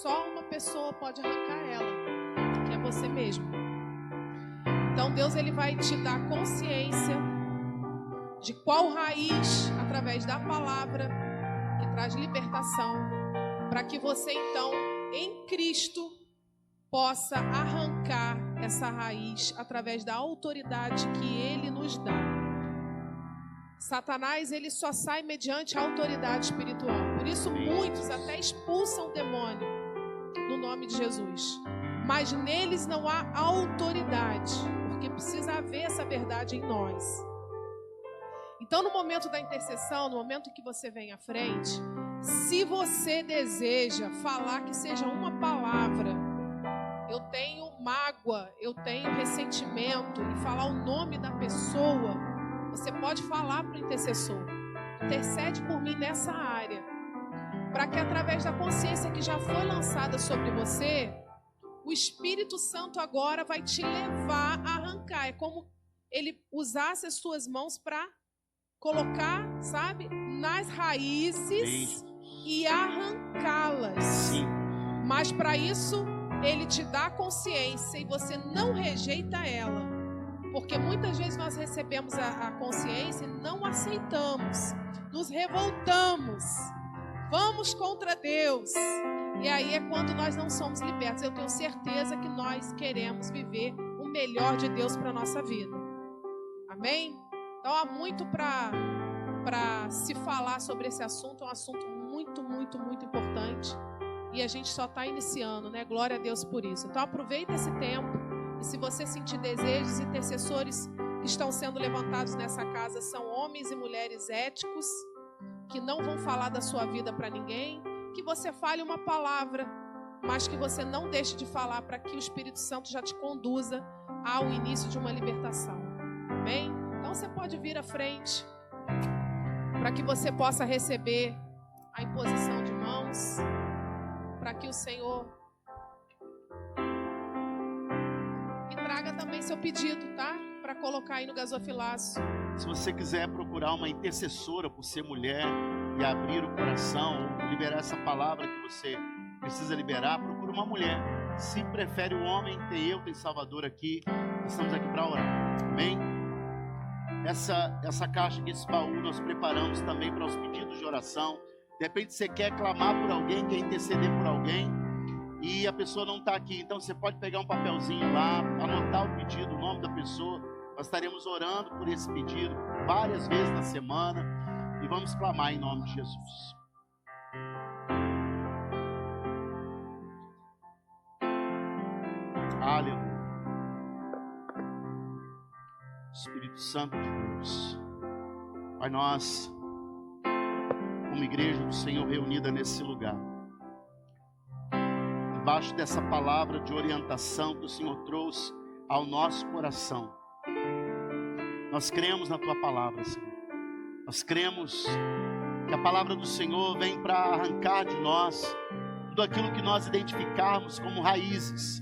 só uma pessoa pode arrancar ela, que é você mesmo. Então Deus ele vai te dar consciência de qual raiz, através da palavra, que traz libertação, para que você então, em Cristo, possa arrancar essa raiz através da autoridade que Ele nos dá. Satanás, ele só sai mediante a autoridade espiritual. Por isso muitos até expulsam o demônio no nome de Jesus. Mas neles não há autoridade, porque precisa haver essa verdade em nós. Então, no momento da intercessão, no momento que você vem à frente, se você deseja falar que seja uma palavra, eu tenho mágoa, eu tenho ressentimento, e falar o nome da pessoa, você pode falar para o intercessor: intercede por mim nessa área, para que através da consciência que já foi lançada sobre você, o Espírito Santo agora vai te levar a arrancar. É como ele usasse as suas mãos para colocar, sabe, nas raízes e arrancá-las. Mas para isso, ele te dá consciência e você não rejeita ela. Porque muitas vezes nós recebemos a consciência e não aceitamos, nos revoltamos, vamos contra Deus. E aí é quando nós não somos libertos. Eu tenho certeza que nós queremos viver o melhor de Deus para a nossa vida. Amém? Então há muito para se falar sobre esse assunto. É um assunto muito, muito, muito importante. E a gente só está iniciando, né? Glória a Deus por isso. Então aproveita esse tempo. E se você sentir desejos, intercessores que estão sendo levantados nessa casa são homens e mulheres éticos, que não vão falar da sua vida para ninguém. Que você fale uma palavra, mas que você não deixe de falar, para que o Espírito Santo já te conduza ao início de uma libertação. Amém? Então você pode vir à frente, para que você possa receber a imposição de mãos, para que o Senhor... E traga também seu pedido, tá? Para colocar aí no gasofilaço. Se você quiser procurar uma intercessora por ser mulher e abrir o coração, ou liberar essa palavra que você precisa liberar, procura uma mulher. Se prefere o homem, tem Salvador aqui. Nós estamos aqui para orar. Amém? Essa caixa aqui, esse baú, nós preparamos também para os pedidos de oração. De repente você quer clamar por alguém, quer interceder por alguém, e a pessoa não está aqui. Então você pode pegar um papelzinho lá, anotar o pedido, o nome da pessoa. Nós estaremos orando por esse pedido várias vezes na semana e vamos clamar em nome de Jesus. Aleluia. Espírito Santo de Deus. Pai, nós, como igreja do Senhor reunida nesse lugar, debaixo dessa palavra de orientação que o Senhor trouxe ao nosso coração, nós cremos na Tua palavra, Senhor. Nós cremos que a palavra do Senhor vem para arrancar de nós tudo aquilo que nós identificarmos como raízes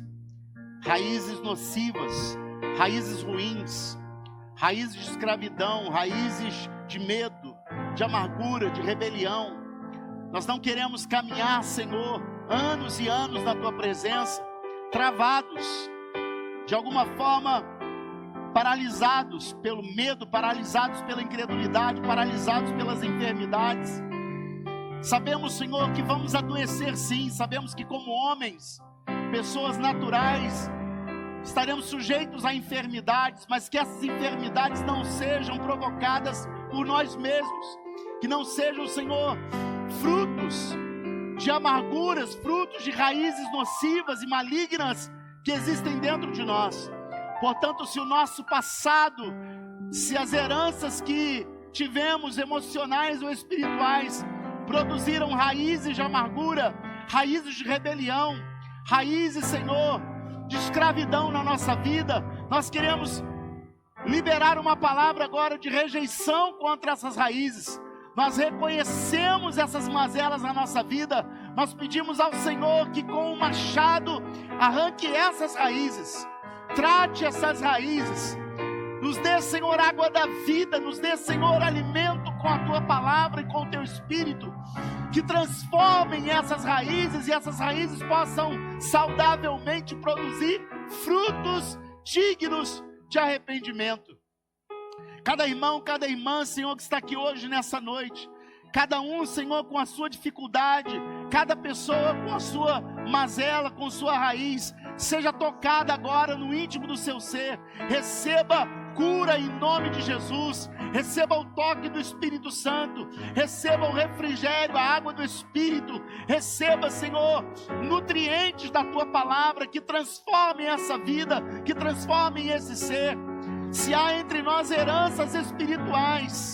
nocivas, raízes ruins, raízes de escravidão, raízes de medo, de amargura, de rebelião. Nós não queremos caminhar, Senhor, anos e anos na Tua presença, travados, de alguma forma paralisados pelo medo, paralisados pela incredulidade, paralisados pelas enfermidades. Sabemos, Senhor, que vamos adoecer sim. Sabemos que como homens, pessoas naturais, estaremos sujeitos a enfermidades, mas que essas enfermidades não sejam provocadas por nós mesmos, que não sejam, Senhor, frutos de amarguras, frutos de raízes nocivas e malignas que existem dentro de nós. Portanto, se o nosso passado, se as heranças que tivemos, emocionais ou espirituais, produziram raízes de amargura, raízes de rebelião, raízes, Senhor, de escravidão na nossa vida, nós queremos liberar uma palavra agora de rejeição contra essas raízes. Nós reconhecemos essas mazelas na nossa vida. Nós pedimos ao Senhor que com o machado arranque essas raízes. Trate essas raízes. Nos dê, Senhor, água da vida. Nos dê, Senhor, alimento com a Tua palavra e com o Teu Espírito. Que transformem essas raízes e essas raízes possam saudavelmente produzir frutos dignos de arrependimento. Cada irmão, cada irmã, Senhor, que está aqui hoje nessa noite. Cada um, Senhor, com a sua dificuldade. Cada pessoa com a sua mazela, com sua raiz. Seja tocada agora no íntimo do seu ser. Receba cura em nome de Jesus. Receba o toque do Espírito Santo. Receba o refrigério, a água do Espírito. Receba, Senhor, nutrientes da Tua palavra que transformem essa vida, que transformem esse ser. Se há entre nós heranças espirituais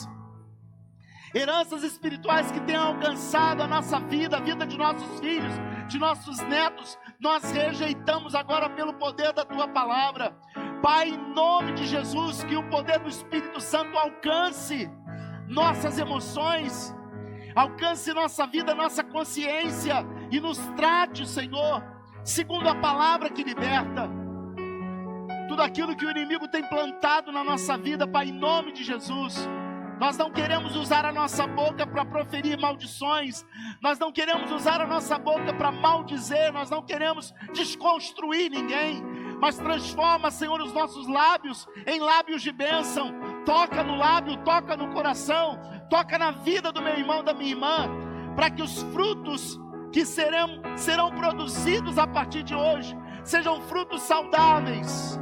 que tenham alcançado a nossa vida, a vida de nossos filhos, de nossos netos, nós rejeitamos agora pelo poder da Tua palavra. Pai, em nome de Jesus, que o poder do Espírito Santo alcance nossas emoções, alcance nossa vida, nossa consciência e nos trate, Senhor, segundo a palavra que liberta. Tudo aquilo que o inimigo tem plantado na nossa vida, Pai, em nome de Jesus. Nós não queremos usar a nossa boca para proferir maldições. Nós não queremos usar a nossa boca para maldizer. Nós não queremos desconstruir ninguém. Mas transforma, Senhor, os nossos lábios em lábios de bênção. Toca no lábio, toca no coração. Toca na vida do meu irmão, da minha irmã. Para que os frutos que serão produzidos a partir de hoje sejam frutos saudáveis.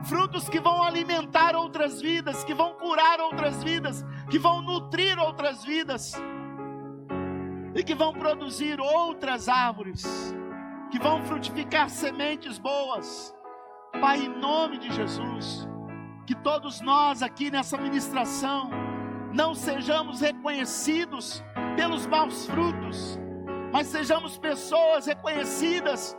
Frutos que vão alimentar outras vidas, que vão curar outras vidas, que vão nutrir outras vidas e que vão produzir outras árvores, que vão frutificar sementes boas. Pai, em nome de Jesus, que todos nós aqui nessa ministração não sejamos reconhecidos pelos maus frutos, mas sejamos pessoas reconhecidas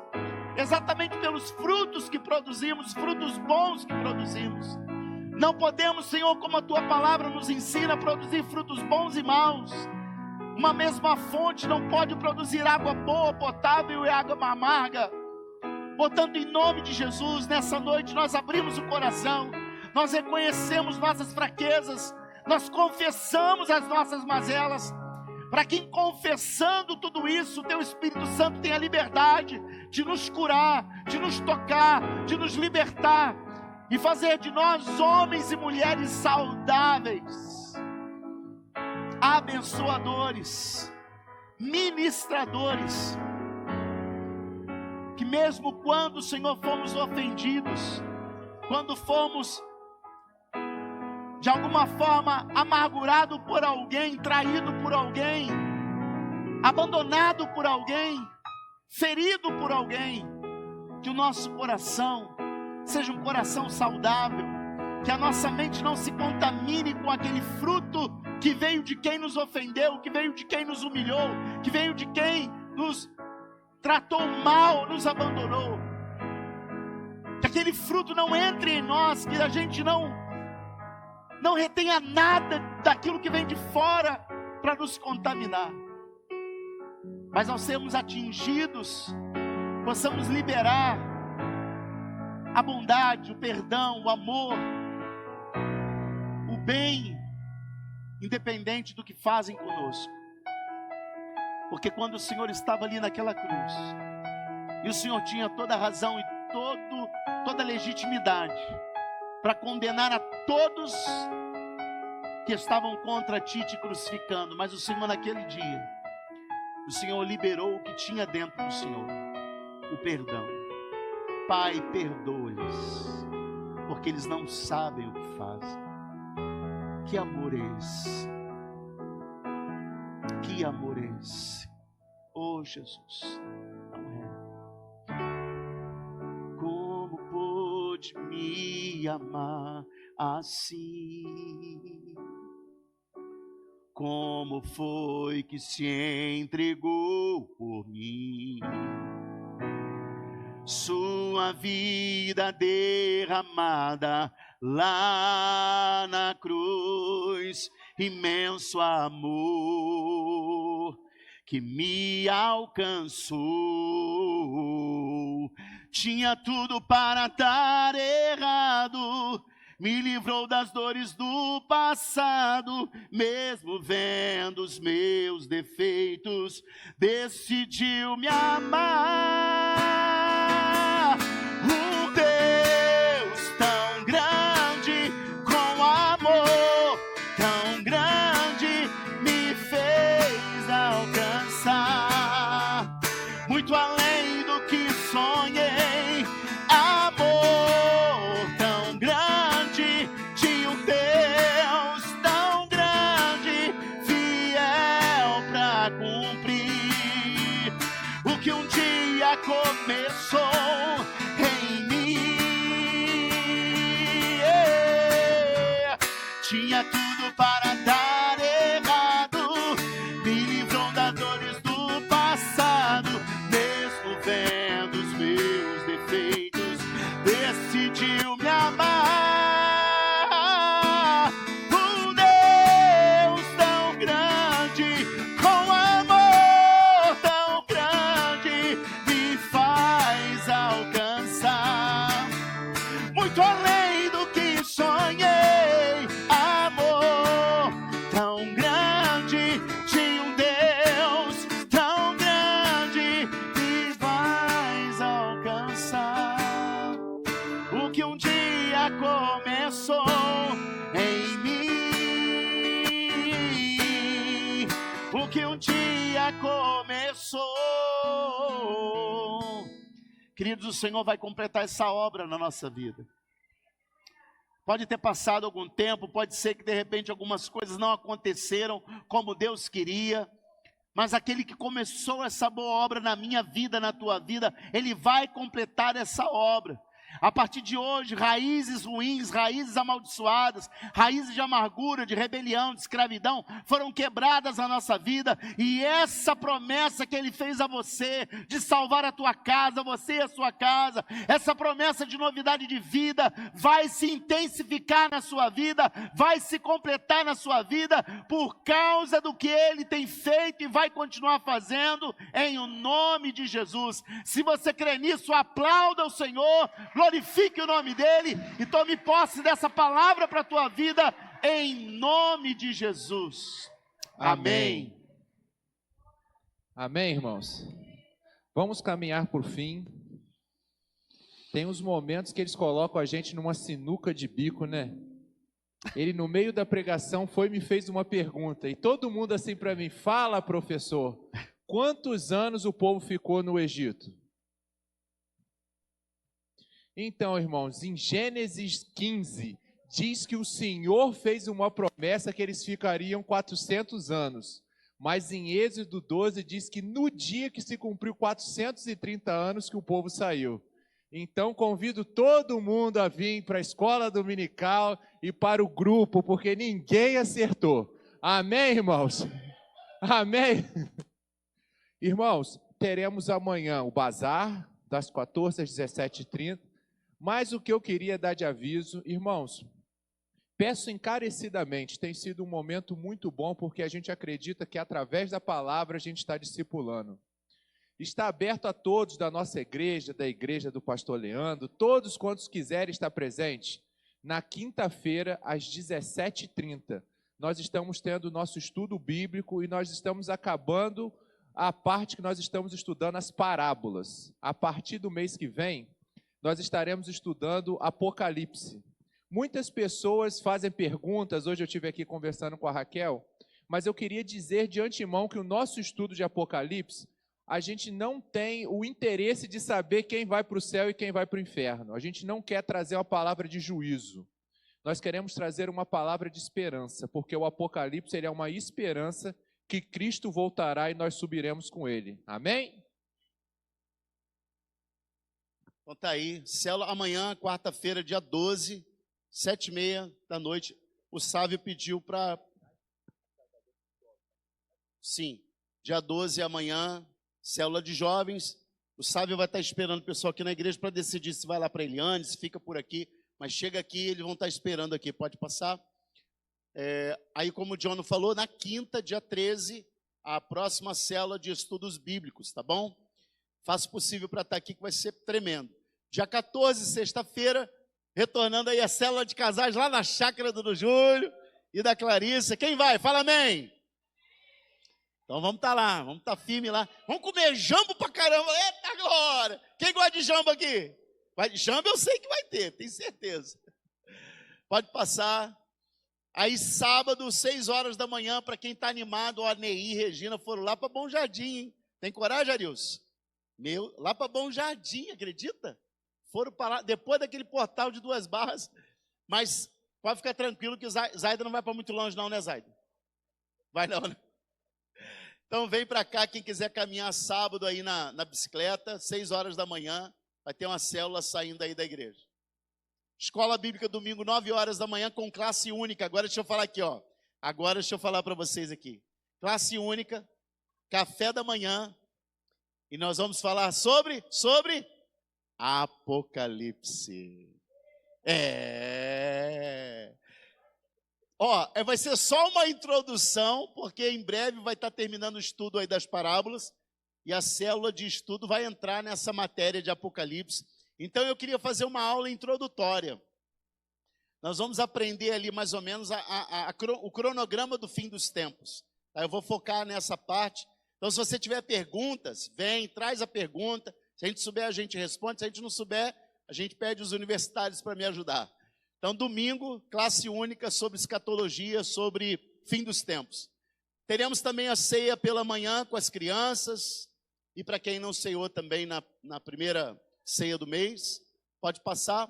exatamente pelos frutos que produzimos, frutos bons que produzimos. Não podemos, Senhor, como a Tua palavra nos ensina, a produzir frutos bons e maus. Uma mesma fonte não pode produzir água boa, potável e água amarga. Portanto, em nome de Jesus, nessa noite nós abrimos o coração, nós reconhecemos nossas fraquezas, nós confessamos as nossas mazelas, para que, confessando tudo isso, o Teu Espírito Santo tenha liberdade de nos curar, de nos tocar, de nos libertar e fazer de nós homens e mulheres saudáveis, abençoadores, ministradores, que mesmo quando, Senhor, fomos ofendidos, quando fomos de alguma forma amargurado por alguém, traído por alguém, abandonado por alguém, ferido por alguém, que o nosso coração seja um coração saudável, que a nossa mente não se contamine com aquele fruto que veio de quem nos ofendeu, que veio de quem nos humilhou, que veio de quem nos tratou mal, nos abandonou. Que aquele fruto não entre em nós, que a gente não retenha nada daquilo que vem de fora para nos contaminar. Mas ao sermos atingidos, possamos liberar a bondade, o perdão, o amor, o bem, independente do que fazem conosco. Porque quando o Senhor estava ali naquela cruz, e o Senhor tinha toda a razão e toda a legitimidade para condenar a todos que estavam contra ti te crucificando, mas o Senhor naquele dia, o Senhor liberou o que tinha dentro do Senhor, o perdão. Pai, perdoa-lhes, porque eles não sabem o que fazem. Que amor é esse? Que amor é esse? Oh Jesus, não é? Como pôde me amar assim? Como foi que se entregou por mim? Sua vida derramada lá na cruz, imenso amor que me alcançou. Tinha tudo para dar errado, me livrou das dores do passado, mesmo vendo os meus defeitos, decidiu me amar. Um Deus tão grande, com amor tão grande, me fez alcançar muito além do que sonhei. Começou em mim, tinha tudo para dar errado, me livrou das dores do passado, mesmo vendo os meus defeitos, decidiu me amar. Um Deus tão grande, com amor tão grande, faz alcançar muito além do que sonhei. Amor tão grande de um Deus tão grande, me faz alcançar o que um dia começou em mim, o que um dia começou. Queridos, o Senhor vai completar essa obra na nossa vida. Pode ter passado algum tempo, pode ser que de repente algumas coisas não aconteceram como Deus queria, mas aquele que começou essa boa obra na minha vida, na tua vida, Ele vai completar essa obra. A partir de hoje, raízes ruins, raízes amaldiçoadas, raízes de amargura, de rebelião, de escravidão, foram quebradas na nossa vida, e essa promessa que Ele fez a você, de salvar a tua casa, você e a sua casa, essa promessa de novidade de vida, vai se intensificar na sua vida, vai se completar na sua vida, por causa do que Ele tem feito e vai continuar fazendo, em o nome de Jesus. Se você crê nisso, aplauda o Senhor, glorifique o nome dEle e tome posse dessa palavra para a tua vida, em nome de Jesus. Amém. Amém, irmãos? Vamos caminhar por fim. Tem uns momentos que eles colocam a gente numa sinuca de bico, né? Ele no meio da pregação foi e me fez uma pergunta, e todo mundo assim para mim: fala, professor, quantos anos o povo ficou no Egito? Então, irmãos, em Gênesis 15, diz que o Senhor fez uma promessa que eles ficariam 400 anos. Mas em Êxodo 12 diz que no dia que se cumpriu 430 anos que o povo saiu. Então convido todo mundo a vir para a escola dominical e para o grupo, porque ninguém acertou. Amém, irmãos? Amém? Irmãos, teremos amanhã o bazar, das 14 às 17h30. Mas o que eu queria dar de aviso, irmãos, peço encarecidamente, tem sido um momento muito bom, porque a gente acredita que através da palavra a gente está discipulando. Está aberto a todos da nossa igreja, da igreja do pastor Leandro, todos quantos quiserem estar presentes. Na quinta-feira, às 17h30, nós estamos tendo o nosso estudo bíblico e nós estamos acabando a parte que nós estamos estudando, as parábolas. A partir do mês que vem, nós estaremos estudando Apocalipse. Muitas pessoas fazem perguntas, hoje eu estive aqui conversando com a Raquel, mas eu queria dizer de antemão que o nosso estudo de Apocalipse, a gente não tem o interesse de saber quem vai para o céu e quem vai para o inferno. A gente não quer trazer uma palavra de juízo. Nós queremos trazer uma palavra de esperança, porque o Apocalipse ele é uma esperança que Cristo voltará e nós subiremos com Ele. Amém? Então tá aí, célula amanhã, quarta-feira, dia 12, 7h30 da noite. O Sávio pediu para... Sim, dia 12 amanhã, célula de jovens. O Sávio vai estar esperando o pessoal aqui na igreja para decidir se vai lá para Eliane, se fica por aqui. Mas mas chega aqui, eles vão estar esperando aqui, pode passar. Aí, como o John falou, na quinta, dia 13, a próxima célula de estudos bíblicos, tá bom? Faça o possível para estar aqui, que vai ser tremendo. Dia 14, sexta-feira, retornando aí a célula de casais lá na chácara do Júlio e da Clarissa. Quem vai? Fala amém. Então vamos estar lá, vamos estar firme lá. Vamos comer jambo pra caramba. Eita glória! Quem gosta de jambo aqui? Jambo eu sei que vai ter, tenho certeza. Pode passar. Aí sábado, 6 horas da manhã, para quem está animado, o Anei e Regina foram lá para Bom Jardim, hein? Tem coragem, Arilson? Lá para Bom Jardim, acredita? Foram para lá, depois daquele portal de 2 barras. Mas pode ficar tranquilo que o Zaida não vai para muito longe não, né, Zaida? Vai não, né? Então vem para cá, quem quiser caminhar sábado aí na bicicleta, 6 horas da manhã, vai ter uma célula saindo aí da igreja. Escola Bíblica domingo, 9 horas da manhã, com classe única. Agora deixa eu falar aqui, ó. Agora deixa eu falar para vocês aqui. Classe única, café da manhã, e nós vamos falar sobre Apocalipse. Vai ser só uma introdução, porque em breve vai estar terminando o estudo aí das parábolas, e a célula de estudo vai entrar nessa matéria de Apocalipse. Então eu queria fazer uma aula introdutória. Nós vamos aprender ali mais ou menos o cronograma do fim dos tempos. Eu vou focar nessa parte. Então se você tiver perguntas, traz a pergunta. Se a gente souber, a gente responde. Se a gente não souber, a gente pede os universitários para me ajudar. Então domingo, classe única sobre escatologia, sobre fim dos tempos. Teremos também a ceia pela manhã com as crianças. E para quem não ceiou também na primeira ceia do mês, pode passar.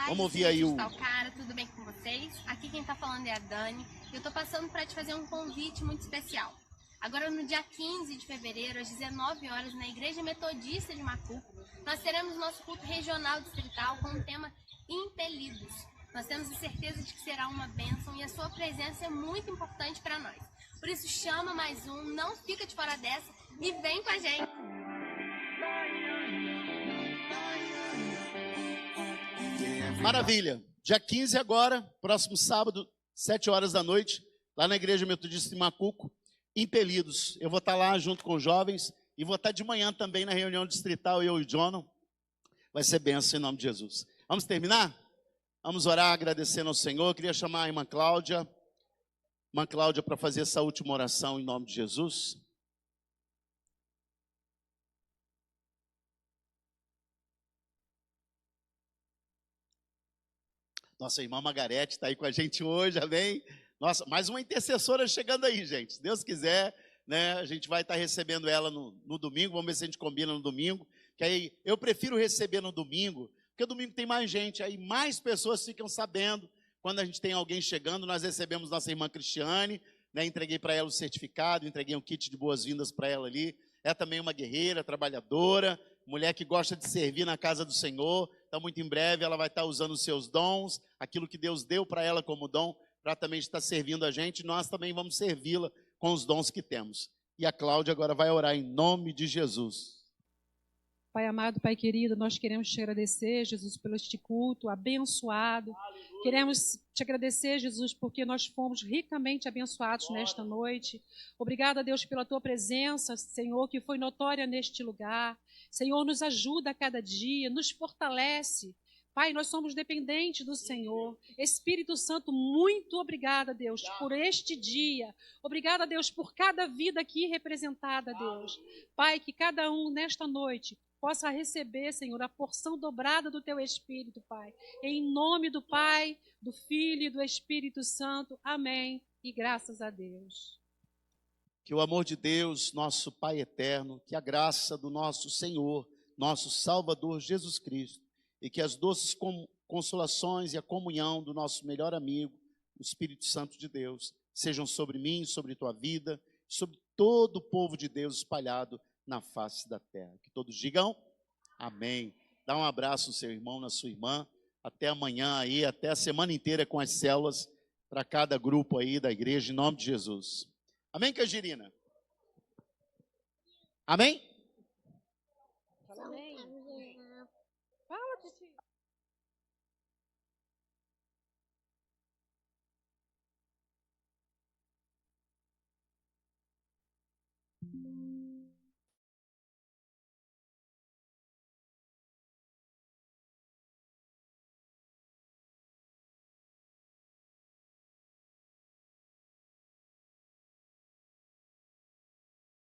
Vamos ouvir aí o... Cara, tudo bem com vocês? Aqui quem tá falando é a Dani. Eu tô passando para te fazer um convite muito especial. Agora no dia 15 de fevereiro, às 19 horas, na Igreja Metodista de Macuco, nós teremos nosso culto regional distrital com o tema Impelidos. Nós temos a certeza de que será uma bênção e a sua presença é muito importante para nós. Por isso chama mais um, não fica de fora dessa e vem com a gente. Maravilha. Dia 15 agora, próximo sábado, 7 horas da noite, lá na Igreja Metodista de Macuco, Impelidos. Eu vou estar lá junto com os jovens e vou estar de manhã também na reunião distrital, eu e o John. Vai ser bênção em nome de Jesus. Vamos terminar? Vamos orar agradecendo ao Senhor. Eu queria chamar a irmã Cláudia para fazer essa última oração em nome de Jesus. Nossa irmã Margarete está aí com a gente hoje, amém? Nossa, mais uma intercessora chegando aí, gente. Se Deus quiser, né, a gente vai estar recebendo ela no domingo. Vamos ver se a gente combina no domingo. Que aí eu prefiro receber no domingo, porque domingo tem mais gente, aí mais pessoas ficam sabendo. Quando a gente tem alguém chegando, nós recebemos nossa irmã Cristiane, né, entreguei para ela o certificado, entreguei um kit de boas-vindas para ela ali. É também uma guerreira, trabalhadora, mulher que gosta de servir na casa do Senhor. Então, muito em breve, ela vai estar usando os seus dons, aquilo que Deus deu para ela como dom, para também estar servindo a gente. Nós também vamos servi-la com os dons que temos. E a Cláudia agora vai orar em nome de Jesus. Pai amado, Pai querido, nós queremos te agradecer, Jesus, pelo este culto abençoado. Aleluia. Queremos te agradecer, Jesus, porque nós fomos ricamente abençoados nesta noite. Obrigada, Deus, pela tua presença, Senhor, que foi notória neste lugar. Senhor, nos ajuda a cada dia, nos fortalece. Pai, nós somos dependentes do Senhor. Espírito Santo, muito obrigada, Deus, por este dia. Obrigada, Deus, por cada vida aqui representada, Deus. Pai, que cada um nesta noite possa receber, Senhor, a porção dobrada do Teu Espírito, Pai. Em nome do Pai, do Filho e do Espírito Santo. Amém. E graças a Deus. Que o amor de Deus, nosso Pai eterno, que a graça do nosso Senhor, nosso Salvador Jesus Cristo, e que as doces consolações e a comunhão do nosso melhor amigo, o Espírito Santo de Deus, sejam sobre mim, sobre tua vida, sobre todo o povo de Deus espalhado na face da terra. Que todos digam amém. Dá um abraço no seu irmão, na sua irmã. Até amanhã aí, até a semana inteira com as células para cada grupo aí da igreja, em nome de Jesus. Amém, Cajirina? Amém? Amém. Fala, Titi.